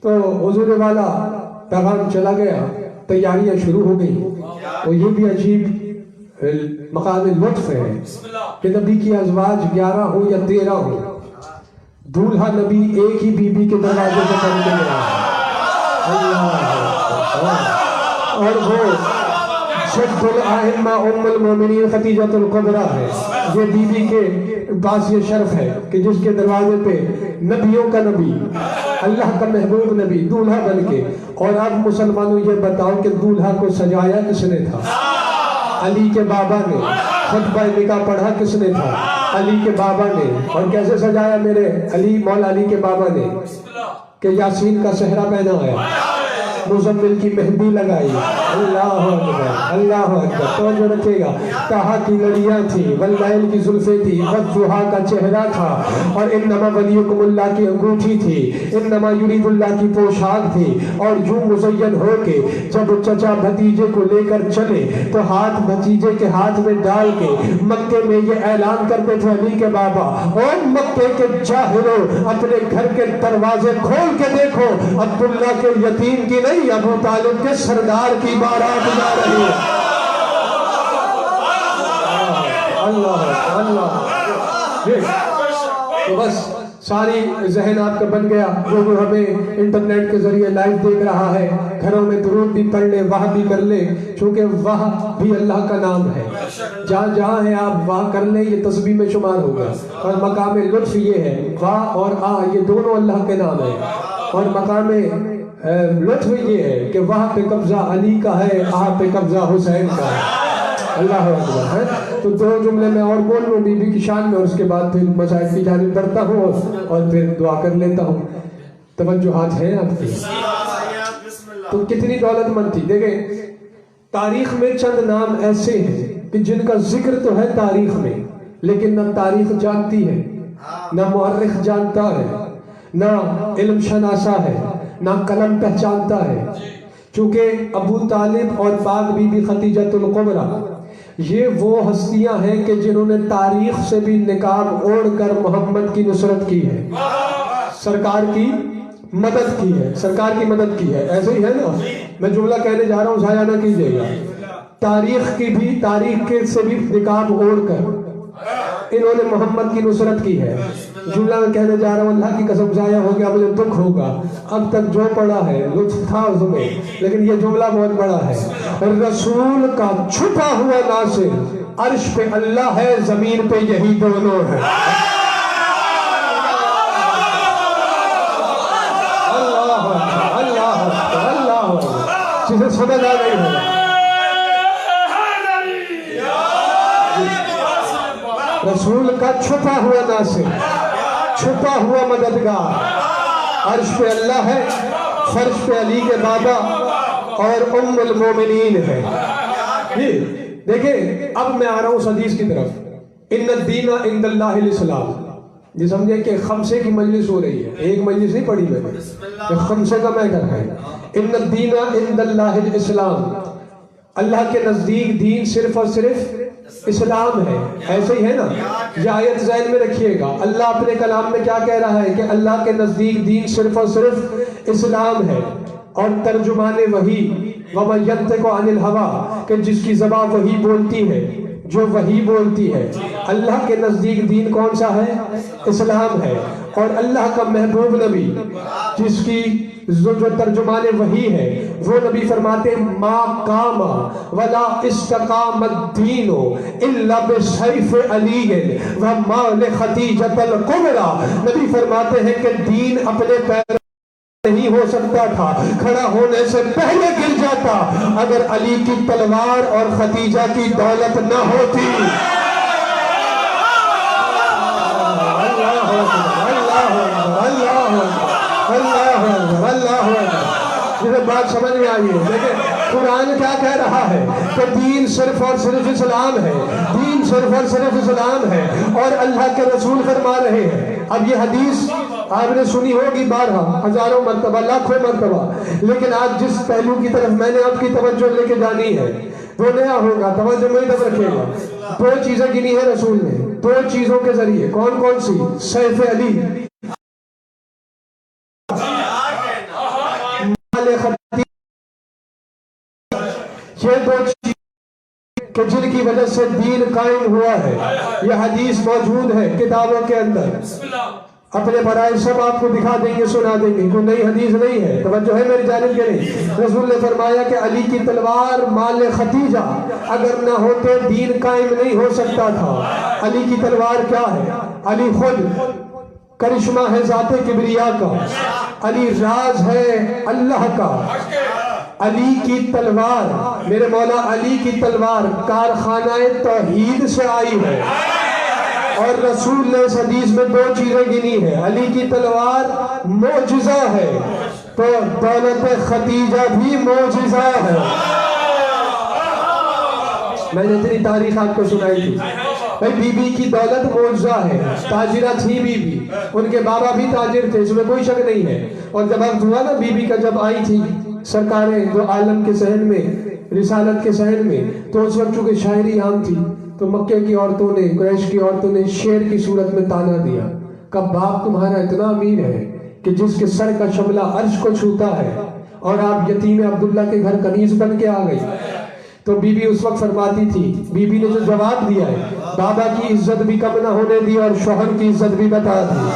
تو حضور والا پیغام چلا گیا، تیاریاں شروع ہو گئی۔ اور یہ بھی عجیب مقام لطف ہے کہ نبی کی ازواج 11 ہو یا 13 ہو، دولہا نبی ایک ہی بی بی کے دروازے پہ کھڑے گیا۔ اور وہ جد الائمہ ام المومنین خدیجۃ الکبریٰ ہے، یہ بی بی کے پاس یہ شرف ہے کہ جس کے دروازے پہ نبیوں کا نبی، اللہ کا محبوب نبی دولہا بن کے۔ اور اب مسلمانوں یہ بتاؤ کہ دولہا کو سجایا کس نے تھا؟ علی کے بابا نے۔ خطبہ نکاح پڑھا کس نے تھا؟ علی کے بابا نے۔ اور کیسے سجایا میرے علی، مولا علی کے بابا نے؟ کہ یاسین کا صحرا پہنا آیا، مزمل کی مہندی لگائی۔ اللہ اکبر، اللہ اکبر، توجہ رکھے گا۔ کہا کی لڑیاں تھی، واللیل کی زلفیں تھی، والضحیٰ کا چہرہ تھا، اور انما ولیکم اللہ کی انگوٹھی تھی، انما یرید اللہ کی پوشاک تھی۔ اور یوں مزین ہو کے جب چچا بھتیجے کو لے کر چلے تو ہاتھ بھتیجے کے ہاتھ میں ڈال کے مکے میں یہ اعلان کرتے تھے علی کے بابا، اور مکے کے جاہلوں اپنے گھر کے دروازے کھول کے دیکھو، عبداللہ کے یتیم کی نہیں، ابو طالب کے سردار کی بارات جا رہی ہے۔ اللہ اللہ، تو بس ساری ذہن آپ کا بن گیا۔ جو ہمیں انٹرنیٹ کے ذریعے لائیو دیکھ رہا ہے، گھروں میں درود بھی پڑھ لے، واہ بھی کر لے، چونکہ واہ بھی اللہ کا نام ہے۔ جہاں جہاں ہے آپ واہ کر لیں، یہ تسبیح میں شمار ہوگا۔ اور مقام لطف یہ ہے، واہ اور آ یہ دونوں اللہ کے نام ہیں۔ اور مقام لطف یہ ہے کہ وہاں پہ قبضہ علی کا ہے، آہاں پہ قبضہ حسین کا ہے۔ اللہ اکبر ہے۔ تو 2 جملے میں اور بول لوں بی بی کی شان میں، اور اس کے بعد پھر مسائل کی جانب بڑھتا ہوں اور پھر دعا کر لیتا ہوں۔ توجہات ہیں آپ کی؟ تو کتنی دولت مند تھی۔ دیکھیں تاریخ میں چند نام ایسے ہیں کہ جن کا ذکر تو ہے تاریخ میں، لیکن نہ تاریخ جانتی ہے، نہ مورخ جانتا ہے، نہ علم شناسا ہے، نہ قلم پہچانتا ہے۔ چونکہ ابو طالب اور پاک بی بی خدیجۃ الکبریٰ یہ وہ ہستیاں ہیں کہ جنہوں نے تاریخ سے بھی نقاب اوڑھ کر محمد کی نصرت کی ہے، سرکار کی مدد کی ہے، سرکار کی مدد کی ہے۔ ایسے ہی ہے نا، میں جملہ کہنے جا رہا ہوں، ضائع نہ کیجیے گا۔ تاریخ کی بھی، تاریخ کے سے بھی نقاب اوڑھ کر انہوں نے محمد کی نصرت کی ہے۔ جملہ میں کہنے جا رہا ہوں، اللہ کی قسم ضائع ہو گیا، مجھے دکھ ہوگا۔ اب تک جو پڑھا ہے لطف تھا اس میں، لیکن یہ جملہ بہت بڑا ہے۔ رسول کا چھپا ہوا ناصر، عرش پہ اللہ ہے، زمین پہ یہی دونوں ہے۔ اللہ اللہ اللہ، جسے سمجھ آ گئی ہے رسول کا چھپا ہوا ناصر، چھپا ہوا مددگار، عرش پہ اللہ ہے، فرش پہ علی کے بابا اور ام المومنین ہے۔ دیکھیں اب میں آ رہا ہوں اس حدیث کی طرف، ان الدین عند اللہ الاسلام۔ یہ سمجھے کہ خمسے کی مجلس ہو رہی ہے، ایک مجلس نہیں پڑھی میں نے، خمسے کا میٹر ہے۔ ان الدین عند اللہ الاسلام، اللہ کے نزدیک دین صرف اور صرف اسلام ہے۔ ایسے ہی ہے نا، یہ آیت ذہن میں رکھیے گا۔ اللہ اپنے کلام میں کیا کہہ رہا ہے کہ اللہ کے نزدیک دین صرف اور صرف اسلام ہے۔ اور ترجمان وحی وَمَن يَنطِقُ عَنِ الْهَوَىٰ کہ جس کی زبان وحی بولتی ہے، جو وہی بولتی ہے. اللہ کے نزدیک دین کون سا ہے؟ اسلام ہے. اور اللہ کا محبوب نبی جس کی جو ترجمان وحی ہے وہ نبی فرماتے ما قام ولا استقام الدین الا بسیف علی ومال خدیجۃ الکبریٰ. نبی فرماتے ہیں کہ دین اپنے پیر نہیں ہو سکتا تھا، کھڑا ہونے سے پہلے گر جاتا اگر علی کی تلوار اور خدیجہ کی دولت نہ ہوتی. جسے بات سمجھ میں آئی ہے. لیکن قرآن کیا کہہ رہا ہے کہ دین صرف اور صرف اسلام ہے، دین صرف اور صرف اسلام ہے. اور اللہ کے رسول فرما رہے ہیں. اب یہ حدیث آپ نے سنی ہوگی بارہا، ہزاروں مرتبہ، لاکھوں مرتبہ، لیکن آج جس پہلو کی طرف میں نے آپ کی توجہ لے کے جانی ہے وہ نیا ہوگا. توجہ وہی طرف رکھے گا. 2 چیزیں گنی ہیں رسول نے، 2 چیزوں کے ذریعے. کون کون سی؟ سیف علی، یہ 2 چیزیں کہ جن کی وجہ سے دین قائم ہوا ہے. یہ حدیث موجود ہے کتابوں کے اندر. اپنے برائے سب آپ کو دکھا دیں گے، سنا دیں گے. کوئی نئی حدیث نہیں ہے. توجہ ہے میری جانب کے نہیں. رسول نے فرمایا کہ علی کی تلوار مال خدیجہ اگر نہ ہوتے دین قائم نہیں ہو سکتا تھا. علی کی تلوار کیا ہے؟ علی خود کرشمہ ہے ذات کبریا کا. علی راز ہے اللہ کا. علی کی تلوار، میرے مولا علی کی تلوار کارخانہ توحید سے آئی ہے. اور رسول نے اس حدیث میں 2 چیزیں گنی ہیں. علی کی تلوار معجزہ ہے تو دولت خدیجہ بھی معجزہ ہے. میں نے اتنی تاریخ آپ کو سنائی تھی. بھائی بی بی کی دولت معجزہ ہے. تاجرہ تھی بی بی، ان کے بابا بھی تاجر تھے، اس میں کوئی شک نہیں ہے. اور جب آپ ہوا نا بی بی کا جب آئی تھی سرکاریں جو عالم کے صحن میں، رسالت کے صحن میں، تو اس وقت چونکہ شاعری عام تھی تو مکے کی عورتوں نے، قریش کی عورتوں نے شیر کی صورت میں تانا دیا کہ باپ تمہارا اتنا امیر ہے کہ جس کے سر کا شملہ عرش کو چھوتا ہے اور آپ یتیم عبداللہ کے گھر کنیز بن کے آ گئی. تو بی بی اس وقت فرماتی تھی، بی بی نے جو جواب دیا ہے، بابا کی عزت بھی کم نہ ہونے دی اور شوہر کی عزت بھی بتا دی.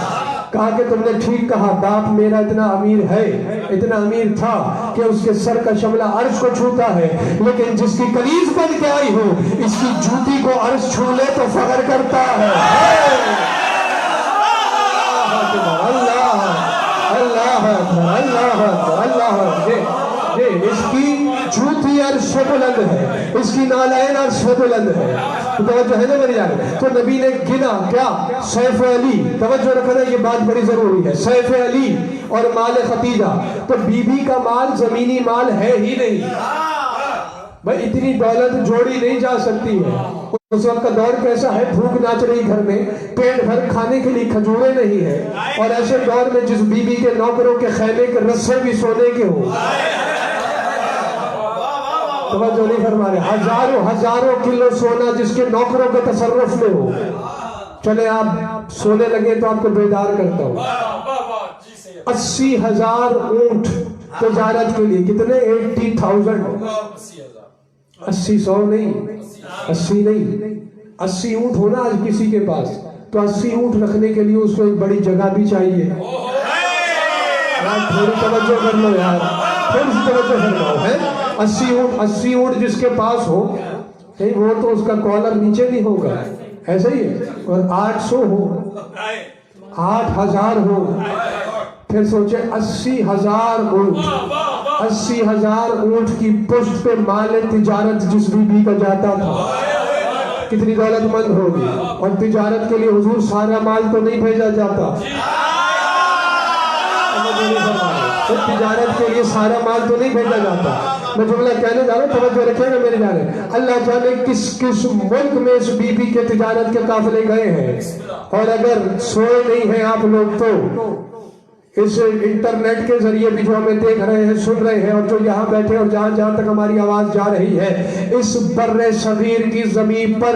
کہا کہ تم نے ٹھیک کہا، باپ میرا اتنا امیر ہے، اتنا امیر تھا کہ اس کے سر کا شملہ عرش کو چھوتا ہے، لیکن جس کی کنیز بن کے آئی ہو اس کی جوتی کو عرش چھو لے تو فخر کرتا ہے. اللہ اللہ اللہ اللہ. اس کی جوتی عرش سے بلند ہے، اس کی نالین عرش سے بلند ہے. توجہ ہے نا میری جانب. تو نبی نے گنا کیا؟ سیف علی. توجہ رکھنا، یہ بات بڑی ضروری ہے. سیف علی اور مال خدیجہ. تو بی بی کا مال زمینی مال ہے ہی نہیں بھائی. اتنی دولت جوڑی نہیں جا سکتی ہے. اس وقت کا دور کیسا ہے؟ بھوک ناچ رہی گھر میں، پیٹ بھر کھانے کے لیے کھجورے نہیں ہے. اور ایسے دور میں جس بی بی کے نوکروں کے خیمے کے رسے بھی سونے کے ہو. توجہ نہیں فرما رہے. ہزاروں کلو سونا جس کے نوکروں کے تصرف میں ہو. چلے آپ سونے لگے تو آپ کو بیدار کرتا ہوں. 80,000 اونٹ تجارت کے لیے. کتنے؟ 80,000. 80 نہیں، 80 اونٹ ہونا آج کسی کے پاس تو 80 اونٹ رکھنے کے لیے اس کو ایک بڑی جگہ بھی چاہیے. تھوڑی توجہ کر لو یار، تھوڑی سی توجہ فرماؤ. ہے 80 اونٹ جس کے پاس ہو وہ تو اس کا کالر نیچے نہیں ہوگا، ایسا ہی ہے. اور 800 ہو، 8,000 ہو، پھر سوچے 80,000 اونٹ. 80,000 اونٹ کی پشت پہ مال تجارت جس بی بی کا جاتا تھا کتنی دولت مند ہوگی. اور تجارت کے لیے حضور سارا مال تو نہیں بھیجا جاتا. تجارت کے لیے سارا مال تو نہیں بھیجا جاتا. میں جملہ کہنے جا رہا ہوں، توجہ رکھیں گا میرے جانے. اللہ جانے کس ملک میں اس بی بی کے تجارت کے قافلے گئے ہیں. اور اگر سوئے نہیں ہیں آپ لوگ تو اس انٹرنیٹ کے ذریعے بھی جو ہمیں دیکھ رہے ہیں، سن رہے ہیں، اور جو یہاں بیٹھے اور جہاں جہاں تک ہماری آواز جا رہی ہے، اس بر صغیر کی زمین پر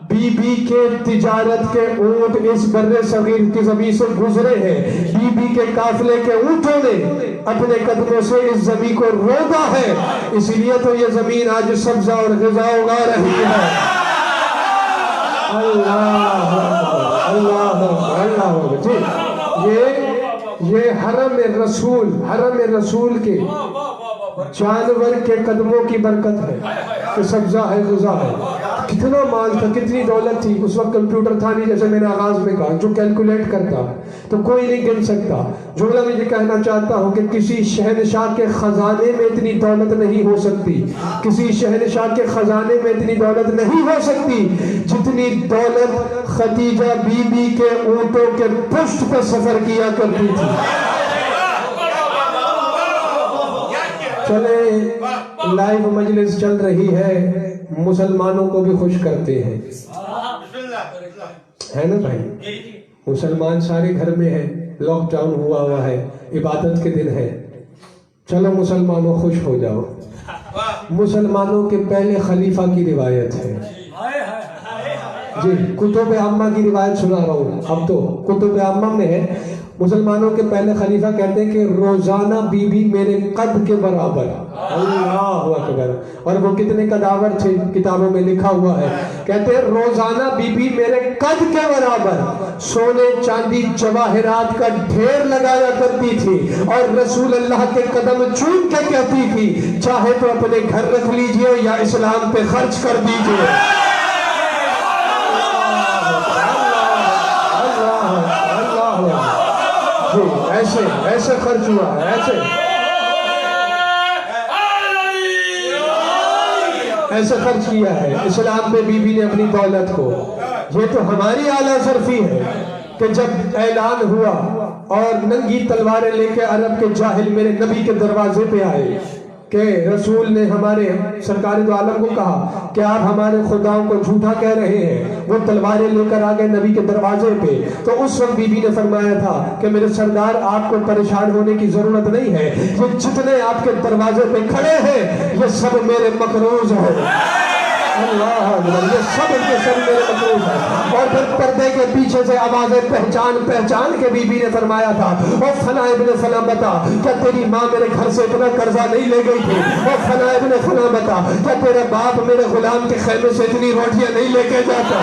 بی بی کے تجارت کے اونٹ اس بر صغیر کی زمین سے گزرے ہیں۔ بی بی کے قافلے کے اونٹوں نے اپنے قدموں سے اس زمین کو رودا ہے، اس لیے تو یہ زمین آج سبزہ اور غذا اگا رہی ہے۔ اللہ اللہ اللہ جی، یہ حرم رسول کے جانور کے قدموں کی برکت ہے کہ سبزہ ہے، غذا ہے۔ کتنا مال تھا، کتنی دولت تھی اس وقت، کمپیوٹر تھا نہیں، جیسے میں نے آغاز میں کہا، جو کیلکولیٹ کرتا تو کوئی نہیں گن سکتا۔ جملہ میں یہ کہنا چاہتا ہوں کہ کسی شہنشاہ کے خزانے میں اتنی دولت نہیں ہو سکتی، کسی شہنشاہ کے خزانے میں اتنی دولت نہیں ہو سکتی جتنی دولت خدیجہ بی بی کے اونٹوں کے پشت پر سفر کیا کرتی تھی۔ چلے لائیو مجلس چل رہی ہے، مسلمانوں کو بھی خوش کرتے ہیں، ہے نا بھائی؟ مسلمان سارے گھر میں ہیں، لاک ڈاؤن ہوا ہے، عبادت کے دن ہے، چلو مسلمانوں خوش ہو جاؤ۔ مسلمانوں کے پہلے خلیفہ کی روایت ہے جی، کتب عامہ کی روایت سنا رہا ہوں، اب تو کتب عامہ میں ہے۔ مسلمانوں کے پہلے خلیفہ کہتے ہیں کہ روزانہ بی بی میرے قد کے برابر، اللہ اکبر، اور وہ کتنے قداور تھے کتابوں میں لکھا ہوا ہے، کہتے ہیں روزانہ بی بی میرے قد کے برابر سونے چاندی جواہرات کا ڈھیر لگایا کرتی تھی، اور رسول اللہ کے قدم چوم کے کہتی تھی چاہے تو اپنے گھر رکھ لیجئے یا اسلام پہ خرچ کر دیجئے۔ ایسے خرچ ہوا ہے، ایسے خرچ کیا ہے اسلام پہ بی بی نے اپنی دولت کو۔ یہ تو ہماری اعلیٰ صرفی ہے کہ جب اعلان ہوا اور ننگی تلواریں لے کے عرب کے جاہل میرے نبی کے دروازے پہ آئے کہ رسول نے ہمارے سرکار دو عالم کو کہا کہ آپ ہمارے خداؤں کو جھوٹا کہہ رہے ہیں، وہ تلواریں لے کر آگئے نبی کے دروازے پہ، تو اس وقت بی بی نے فرمایا تھا کہ میرے سردار آپ کو پریشان ہونے کی ضرورت نہیں ہے، یہ جتنے آپ کے دروازے پہ کھڑے ہیں یہ سب میرے مقروض ہیں، اللہ اکبر، یہ سب کے سب میرے مقروض ہیں۔ اور پھر پردے کے پیچھے سے آوازیں پہچان کے بی بی نے فرمایا تھا او فلاں ابن فلاں بتا، کیا تیری ماں میرے گھر سے اتنا قرضہ نہیں لے گئی تھی؟ او فلاں ابن فلاں بتا، کیا تیرا باپ میرے غلام کے خیمے سے اتنی روٹیاں نہیں لے کے جاتا؟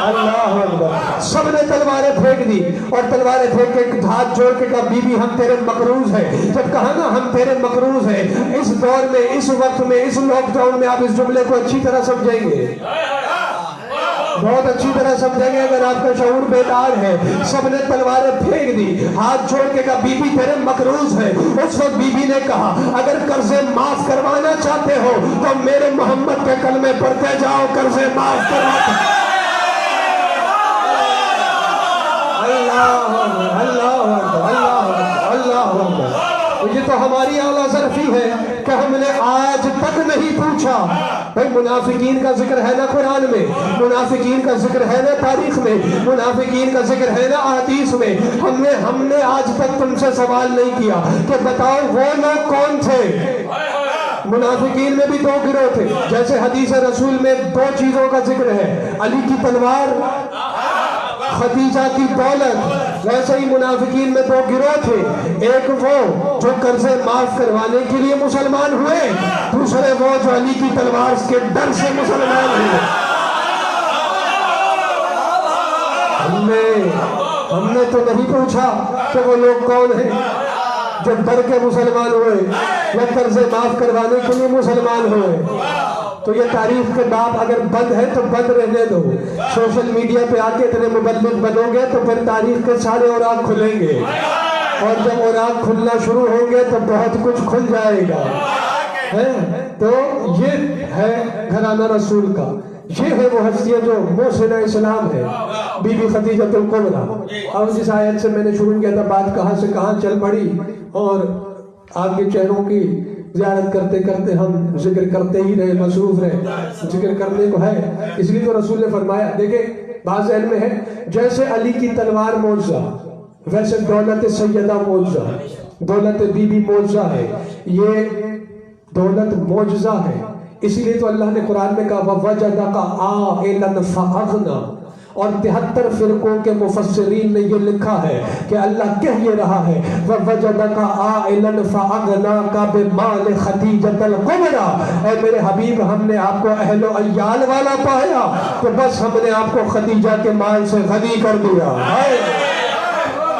اللہ اکبر، سب نے تلواریں پھینک دی، اور تلواریں پھینک کے ہاتھ جوڑ کے کہا بی بی ہم تیرے مقروض ہیں۔ جب کہا نا ہم تیرے مقروض ہیں، اس دور میں، اس وقت میں، اس لاک ڈاؤن میں آپ اس جملے کو اچھی طرح سمجھیں گے، بہت اچھی طرح سمجھیں گے اگر آپ کا شعور بیدار ہے۔ سب نے تلواریں پھینک دی، ہاتھ جوڑ کے کہا بی بی تیرے مقروض ہیں۔ اس وقت بی بی نے کہا اگر قرضے معاف کروانا چاہتے ہو تو میرے محمد کے کلمے پڑھتے جاؤ، قرضے معاف کرواتے۔ یہ تو ہماری اعلیٰ ظرفی ہے کہ ہم نے آج تک نہیں پوچھا۔ بھئی منافقین کا ذکر ہے نا قرآن میں، منافقین کا ذکر ہے نا تاریخ میں، منافقین کا ذکر ہے نا احادیث میں، ہم نے آج تک تم سے سوال نہیں کیا کہ بتاؤ وہ لوگ کون تھے۔ منافقین میں بھی دو گروہ تھے، جیسے حدیث رسول میں دو چیزوں کا ذکر ہے، علی کی تلوار، خدیجہ کی دولت، ویسے ہی منافقین میں دو گروہ تھے، ایک وہ جو قرضے معاف کروانے کے لیے مسلمان ہوئے، دوسرے وہ جو علی کی تلوار کے ڈر سے مسلمان ہوئے۔ ہم نے تو نہیں پوچھا کہ وہ لوگ کون ہیں جو ڈر کے مسلمان ہوئے یا قرضے معاف کروانے کے لیے مسلمان ہوئے۔ تو یہ تاریخ کے باب اگر بند ہے تو بند رہنے دو، سوشل میڈیا پہ آ کے اتنے مبلغ بنو گے تو پھر تاریخ کے سارے اوراق کھلیں گے، اور جب اوراق کھلنا شروع ہوں گے تو بہت کچھ کھل جائے گا۔ تو یہ ہے گھرانہ رسول کا، یہ ہے وہ ہستیاں جو محسنہ اسلام ہے، بی بی خدیجہ الکبریٰ۔ اور جس آیت سے میں نے شروع کیا تھا بات کہاں سے کہاں چل پڑی، اور آپ کے چہروں کی زیارت کرتے کرتے ہم ذکر کرتے ہی رہے، مصروف رہے، ذکر کرنے کو ہے، اس لیے تو رسول نے فرمایا، دیکھیں بعض ذہن میں ہے جیسے علی کی تلوار معجزہ، ویسے دولت سیدہ معجزہ، دولت بی بی معجزہ ہے، یہ دولت معجزہ ہے۔ اس لیے تو اللہ نے قرآن میں کہا وَوَجَدَكَ عَائِلًا فَأَغْنَىٰ، اور 73 فرقوں کے مفسرین نے یہ لکھا ہے کہ اللہ کہہ یہ رہا ہے وَوَجَدَكَ عَائِلًا فَأَغْنَاكَ بِمَالِ خَدِیجَةَ الْكُبْرىٰ، اے میرے حبیب ہم نے آپ کو اہل و عیال والا پایا تو بس ہم نے آپ کو خدیجہ کے مال سے غنی کر دیا۔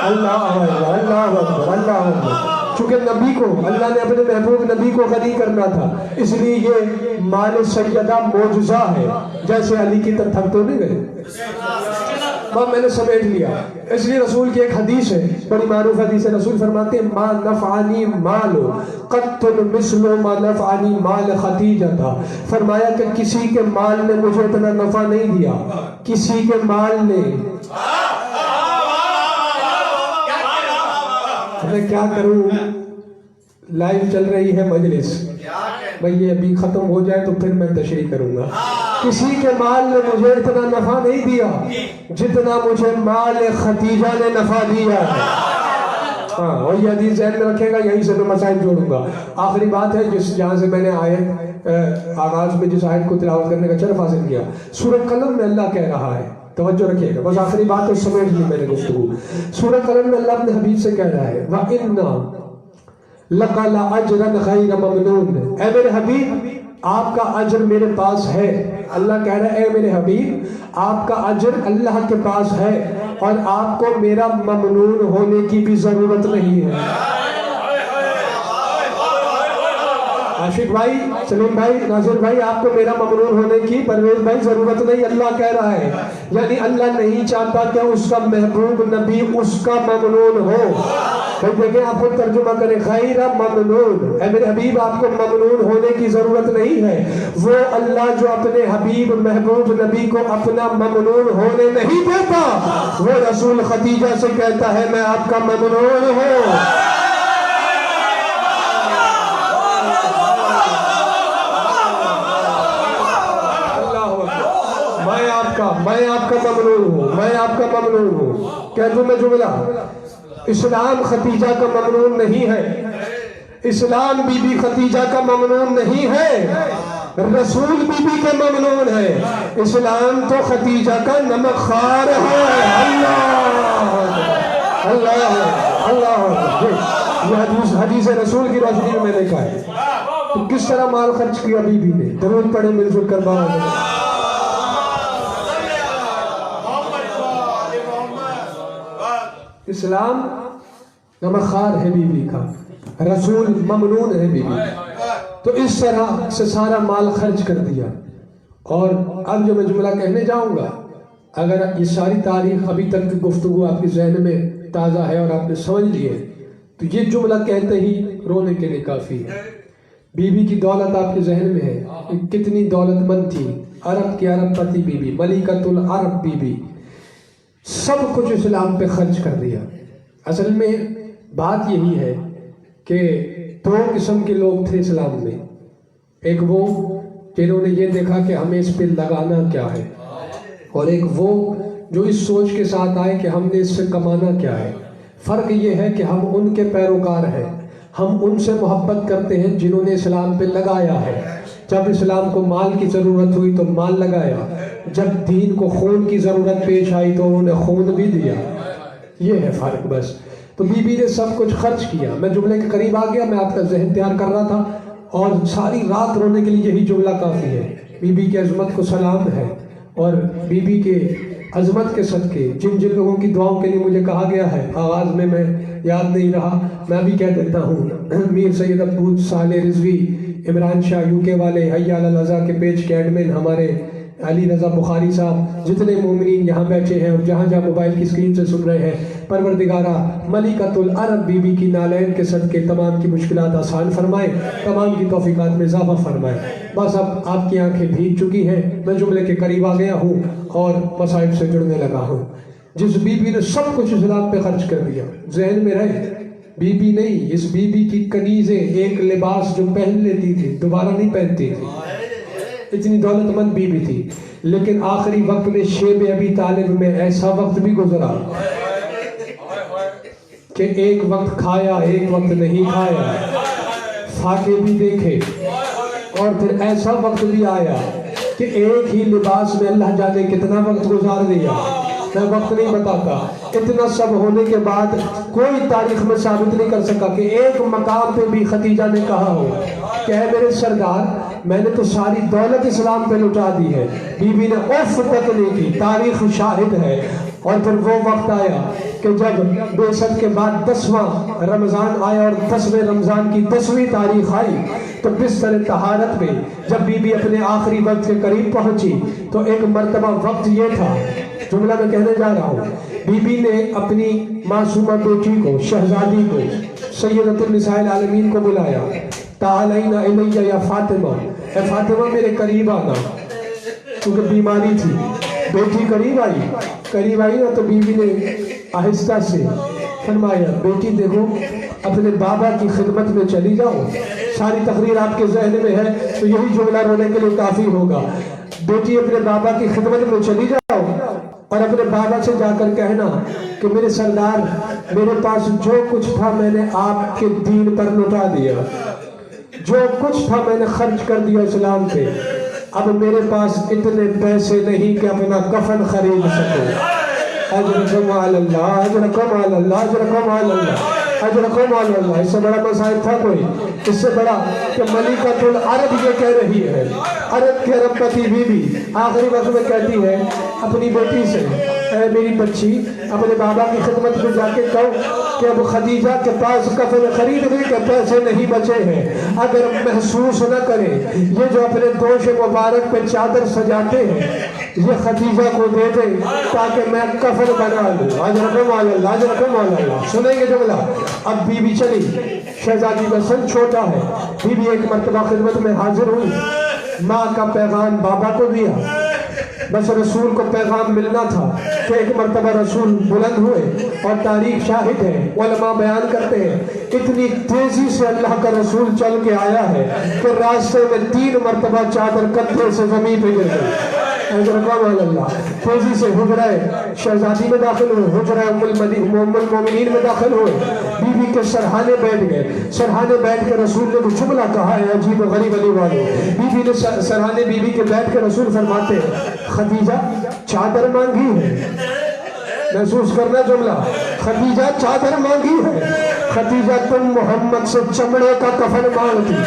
اللہ اکبر، اللہ اکبر، اللہ اکبر۔ چونکہ نبی کو اللہ نے اپنے محبوب نبی کو غنی کرنا تھا، اس لیے یہ مال سیدہ معجزہ ہے۔ جیسے علی کی طرف تھک تو نہیں گئے، میں نے سمیٹ لیا۔ اس لیے رسول کی ایک حدیث ہے، بڑی معروف حدیث ہے، رسول فرماتے ہیں ما نفعنی مال قط مثل ما نفعنی مال خدیجہ، فرمایا کہ کسی کے مال نے مجھے اتنا نفع نہیں دیا، کسی کے مال نے۔ میں کیا کروں، لائیو چل رہی ہے مجلس، بھئی یہ ابھی ختم ہو جائے تو پھر میں تشریح کروں گا۔ کسی کے مال نے مجھے اتنا نفع نہیں دیا جتنا مجھے مال خدیجہ نے نفع دیا ہے۔ ہاں، اور یہ حدیث ذہن میں رکھے گا، یہیں سے میں مسائل جوڑوں گا۔ آخری بات ہے جہاں سے میں نے آیت آغاز میں جس آیت کو تلاوت کرنے کا شرف حاصل کیا، سورۃ قلم میں اللہ کہہ رہا ہے، توجہ رکھیے گا، بس آخری بات تو سمیٹ لی میں نے گفتگو۔ سورۃ قلم میں اللہ اپنے حبیب سے کہہ رہا ہے وَإِنَّا لَكَ لَأَجْرًا غَيْرَ مَمْنُونٍ، اے میرے حبیب آپ کا اجر میرے پاس ہے۔ اللہ کہہ رہا ہے اے میرے حبیب آپ کا اجر اللہ کے پاس ہے اور آپ کو میرا ممنون ہونے کی بھی ضرورت نہیں ہے۔ عاشق بھائی، سلیم بھائی، ناصر بھائی، آپ کو میرا ممنون ہونے کی پرویز بھائی ضرورت نہیں، اللہ کہہ رہا ہے۔ یعنی اللہ نہیں چاہتا کہ اس کا محبوب نبی اس کا ممنون ہو۔ پھر دیکھیں آپ خود ترجمہ کریں، غیر ممنون، اے میرے حبیب آپ کو ممنون ہونے کی ضرورت نہیں ہے۔ وہ اللہ جو اپنے حبیب محبوب نبی کو اپنا ممنون ہونے نہیں دیتا، وہ رسول خدیجہ سے کہتا ہے میں آپ کا ممنون ہوں۔ میں آپ کا ممنون ہوں، میں آپ کا ممنون ہوں۔ کہہ دوں میں جملہ، اسلام خدیجہ کا ممنون نہیں ہے، اسلام بی بی خدیجہ کا ممنون نہیں ہے، رسول بی بی کے ممنون ہے۔ اسلام تو خدیجہ کا نمک خوار ہے۔ اللہ اللہ اللہ، یہ حدیث رسول کی روشنی میں میں نے کہا ہے۔ تو کس طرح مال خرچ کیا بی بی نے، درود پڑھے مل جل کر بارہ۔ اسلام نمخار ہے بی بی کا، رسول ممنون ہے بی بی، تو اس طرح سے سارا مال خرچ کر دیا۔ اور اب جو میں جملہ کہنے جاؤں گا، اگر یہ ساری تاریخ ابھی تک کی گفتگو آپ کے ذہن میں تازہ ہے اور آپ نے سمجھ لی ہے تو یہ جملہ کہتے ہی رونے کے لیے کافی ہے۔ بی بی کی دولت آپ کے ذہن میں ہے، کتنی دولت مند تھی، عرب کی عرب پتی بی بی، ملکۃ العرب بی بی، سب کچھ اسلام پہ خرچ کر دیا۔ اصل میں بات یہی ہے کہ دو قسم کے لوگ تھے اسلام میں، ایک وہ جنہوں نے یہ دیکھا کہ ہمیں اس پہ لگانا کیا ہے، اور ایک وہ جو اس سوچ کے ساتھ آئے کہ ہم نے اس سے کمانا کیا ہے۔ فرق یہ ہے کہ ہم ان کے پیروکار ہیں، ہم ان سے محبت کرتے ہیں جنہوں نے اسلام پہ لگایا ہے۔ جب اسلام کو مال کی ضرورت ہوئی تو مال لگایا، جب دین کو خون کی ضرورت پیش آئی تو انہوں نے خون بھی دیا۔ یہ ہے فرق بس۔ تو بی بی نے سب کچھ خرچ کیا۔ میں جملے کے قریب آ گیا، میں آپ کا ذہن تیار کر رہا تھا، اور ساری رات رونے کے لیے یہی جملہ کافی ہے۔ بی بی کی عظمت کو سلام ہے، اور بی بی کے عظمت کے صدقے جن جن لوگوں کی دعاؤں کے لیے مجھے کہا گیا ہے، آغاز میں یاد نہیں رہا، میں بھی کہہ دیتا ہوں۔ میر سید عبود صالح رضوی، عمران شاہ یو کے والے، حی علی الرضا کے پیج کے ایڈمن ہمارے علی رضا بخاری صاحب، جتنے مومنین یہاں بیٹھے ہیں اور جہاں جہاں موبائل کی اسکرین سے سن رہے ہیں، پروردگارہ ملکۃ العرب بی بی کی نالین کے صدقے تمام کی مشکلات آسان فرمائے، تمام کی توفیقات میں اضافہ فرمائے۔ بس اب آپ کی آنکھیں بھیگ چکی ہیں، میں جملے کے قریب آ گیا ہوں اور مصائب سے جڑنے لگا ہوں۔ جس بی بی نے سب کچھ اسلام پہ خرچ کر دیا، ذہن میں رہے، بی بی نہیں، اس بی بی کی کنیزیں ایک لباس جو پہن لیتی تھی دوبارہ نہیں پہنتی تھی، اتنی دولت مند بی بی تھی، لیکن آخری وقت میں شیب ابی طالب میں ایسا وقت بھی گزرا کہ ایک وقت کھایا ایک وقت نہیں کھایا، فاقے بھی دیکھے، اور پھر ایسا وقت بھی آیا کہ ایک ہی لباس میں اللہ جانے کتنا وقت گزار دیا، میں وقت نہیں بتاتا۔ اتنا سب ہونے کے بعد کوئی تاریخ میں ثابت نہیں کر سکا کہ ایک مقام پہ بھی خدیجہ نے کہا ہو کہ اے میرے سردار، میں نے تو ساری دولت اسلام پہ لٹا دی ہے، بی بی نے اف تک نہیں کی، تاریخ شاہد ہے۔ اور پھر وہ وقت آیا کہ جب بعثت کے بعد 10واں رمضان آیا اور 10ویں رمضان کی 10ویں تاریخ آئی، تو بستر طہارت میں جب بی بی اپنے آخری وقت کے قریب پہنچی تو ایک مرتبہ وقت یہ تھا، جملہ میں کہنے جا رہا ہوں، بی بی نے اپنی معصومہ بیٹی کو، شہزادی کو، سیدۃ النساء العالمین کو بلایا، تعالین الیہ یا فاطمہ، اے فاطمہ میرے قریب آنا، کیونکہ بیماری تھی۔ بیٹی قریب آئی نا تو بیوی نے آہستہ سے فرمایا، بیٹی دیکھو اپنے بابا کی خدمت میں چلی جاؤ۔ ساری تقریر آپ کے ذہن میں ہے تو یہی جملہ رونے کے لیے کافی ہوگا۔ بیٹی اپنے بابا کی خدمت میں چلی جاؤ اور اپنے بابا سے جا کر کہنا کہ میرے سردار، میرے پاس جو کچھ تھا میں نے آپ کے دین پر لٹا دیا، جو کچھ تھا میں نے خرچ کر دیا اسلام پہ، اب میرے پاس اتنے پیسے نہیں کہ اپنا کفن خرید سکوں۔ اجرکم علی اللہ، اجرکم علی اللہ، اجرکم علی اللہ، اجرکم علی اللہ۔ اس سے بڑا مسائل تھا کوئی؟ اس سے بڑا کہ ملکۃ العرب یہ کہہ رہی ہے، عرب کے رب پتی بی بی آخری وقت میں کہتی ہے اپنی بیٹی سے، اے میری بچی، اپنے بابا کی خدمت میں جا کے کہو کہ اب خدیجہ کے پاس کفن خریدنے کے پیسے نہیں بچے ہیں، اگر محسوس نہ کرے یہ جو اپنے دوش مبارک پہ چادر سجاتے ہیں یہ خدیجہ کو دے دے تاکہ میں کفن بنا لوں۔ اجرکم علی اللہ، اجرکم علی اللہ۔ سنیں گے جملہ؟ اب بی بی چلی، شہزادی کا سن چھوٹا ہے، بی بی ایک مرتبہ خدمت میں حاضر ہوئی، ماں کا پیغام بابا کو دیا، بس رسول کو پیغام ملنا تھا کہ ایک مرتبہ رسول بلند ہوئے اور تاریخ شاہد ہے، علماء بیان کرتے ہیں اتنی تیزی سے اللہ کا رسول چل کے آیا ہے کہ راستے میں 3 مرتبہ چادر کندھے سے زمین پہ گر گئی۔ اللہ تیزی سے حجرہ شہزادی میں داخل ہوئے، حجرہ ام المومنین میں داخل ہوئے، بی بی کے سرحانے بیٹھ گئے، سرحانے بیٹھ کے رسول نے کچھ جملہ کہا ہے عجیب و غریب علی والے، بی بی نے سرحانے بی بی کے بیٹھ کے رسول فرماتے ہیں خدیجہ چادر مانگی ہے، محسوس کرنا جملہ، خدیجہ چادر مانگی ہے، خدیجہ تم محمد سے چمڑے کا کفن مانگتی،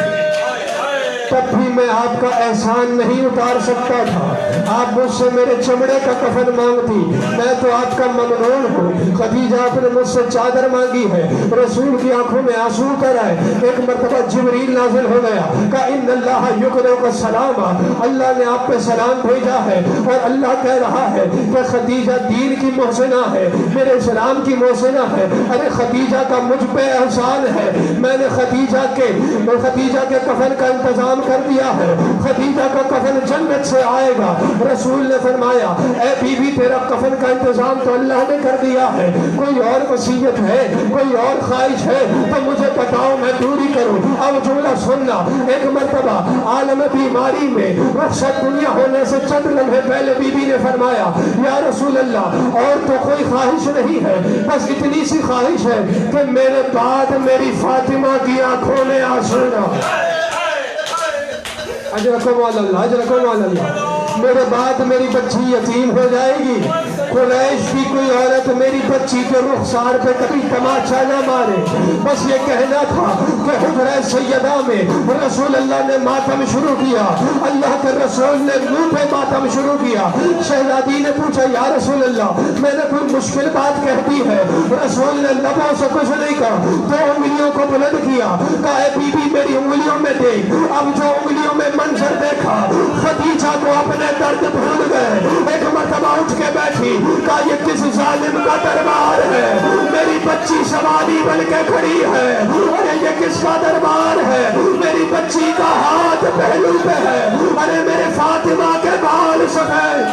تب بھی میں آپ کا احسان نہیں اتار سکتا تھا، آپ مجھ سے میرے چمڑے کا کفن مانگتی، میں تو آپ کا ممنون ہوں۔ خدیجہ آپ نے مجھ سے چادر مانگی ہے، رسول کی آنکھوں میں آنسو کر آئے، ایک مرتبہ جبریل نازل ہو گیا، کہا ان اللہ یقرئک السلام، اللہ نے آپ پہ سلام بھیجا ہے، اور اللہ کہہ رہا ہے کہ خدیجہ دین کی محسنہ ہے، میرے اسلام کی محسنہ ہے، ارے خدیجہ کا مجھ پہ احسان ہے، میں نے خدیجہ کے کفن کا انتظام کر دیا ہے، خدیجہ کا کفن جنت سے آئے گا۔ رسول نے فرمایا اے بی بی تیرا کفن کا انتظام تو اللہ نے کر دیا ہے، کوئی اور وصیت ہے، کوئی اور خواہش ہے تو مجھے بتاؤ میں پوری کروں۔ اب جملہ سننا، ایک مرتبہ عالم بیماری میں رخصت دنیا ہونے سے چند لمحے پہلے بی بی نے فرمایا یا رسول اللہ اور تو کوئی خواہش نہیں ہے، بس اتنی سی خواہش ہے کہ میرے بعد میری فاطمہ کی آنکھوں میں آنسو نہ، اجرکم علی اللہ، اجرکم علی اللہ، میرے بعد میری بچی یتیم ہو جائے گی، قریش کی کوئی عورت میری بچی کے رخسار پہ کبھی تماچا نہ مارے، بس یہ کہنا تھا کہ حجرہ سیدہ میں رسول اللہ نے ماتم شروع کیا، اللہ کے رسول نے منہ پہ ماتم شروع کیا۔ شہزادی نے پوچھا یا رسول اللہ میں نے کوئی مشکل بات کہہ دی ہے؟ رسول نے لبوں سے کچھ نہیں کہا، 2 انگلیوں کو بلند کیا، کہا اے بی بی میری انگلیوں میں دیکھ۔ اب جو انگلیوں میں منظر دیکھا خدیجہ کو اپنے درد بھول گئے، ایک مرتبہ اٹھ کے بیٹھی، کہا یہ کس ظالم کا دربار ہے، میری بچی سواری بن کے کھڑی ہے، ارے یہ کس کا دربار ہے، میری بچی کا ہاتھ پہلو پہ ہے، ارے میرے فاطمہ کے بال سفید۔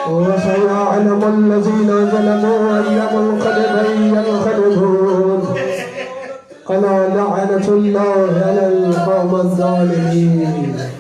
وَسَيَعْلَمُ الَّذِينَ ظَلَمُوا أَيَّ مُنقَلِبٍ يَنقَلِبُونَ أَلَا لَعْنَةُ اللَّهِ عَلَى الْقَوْمِ الظَّالِمِينَ۔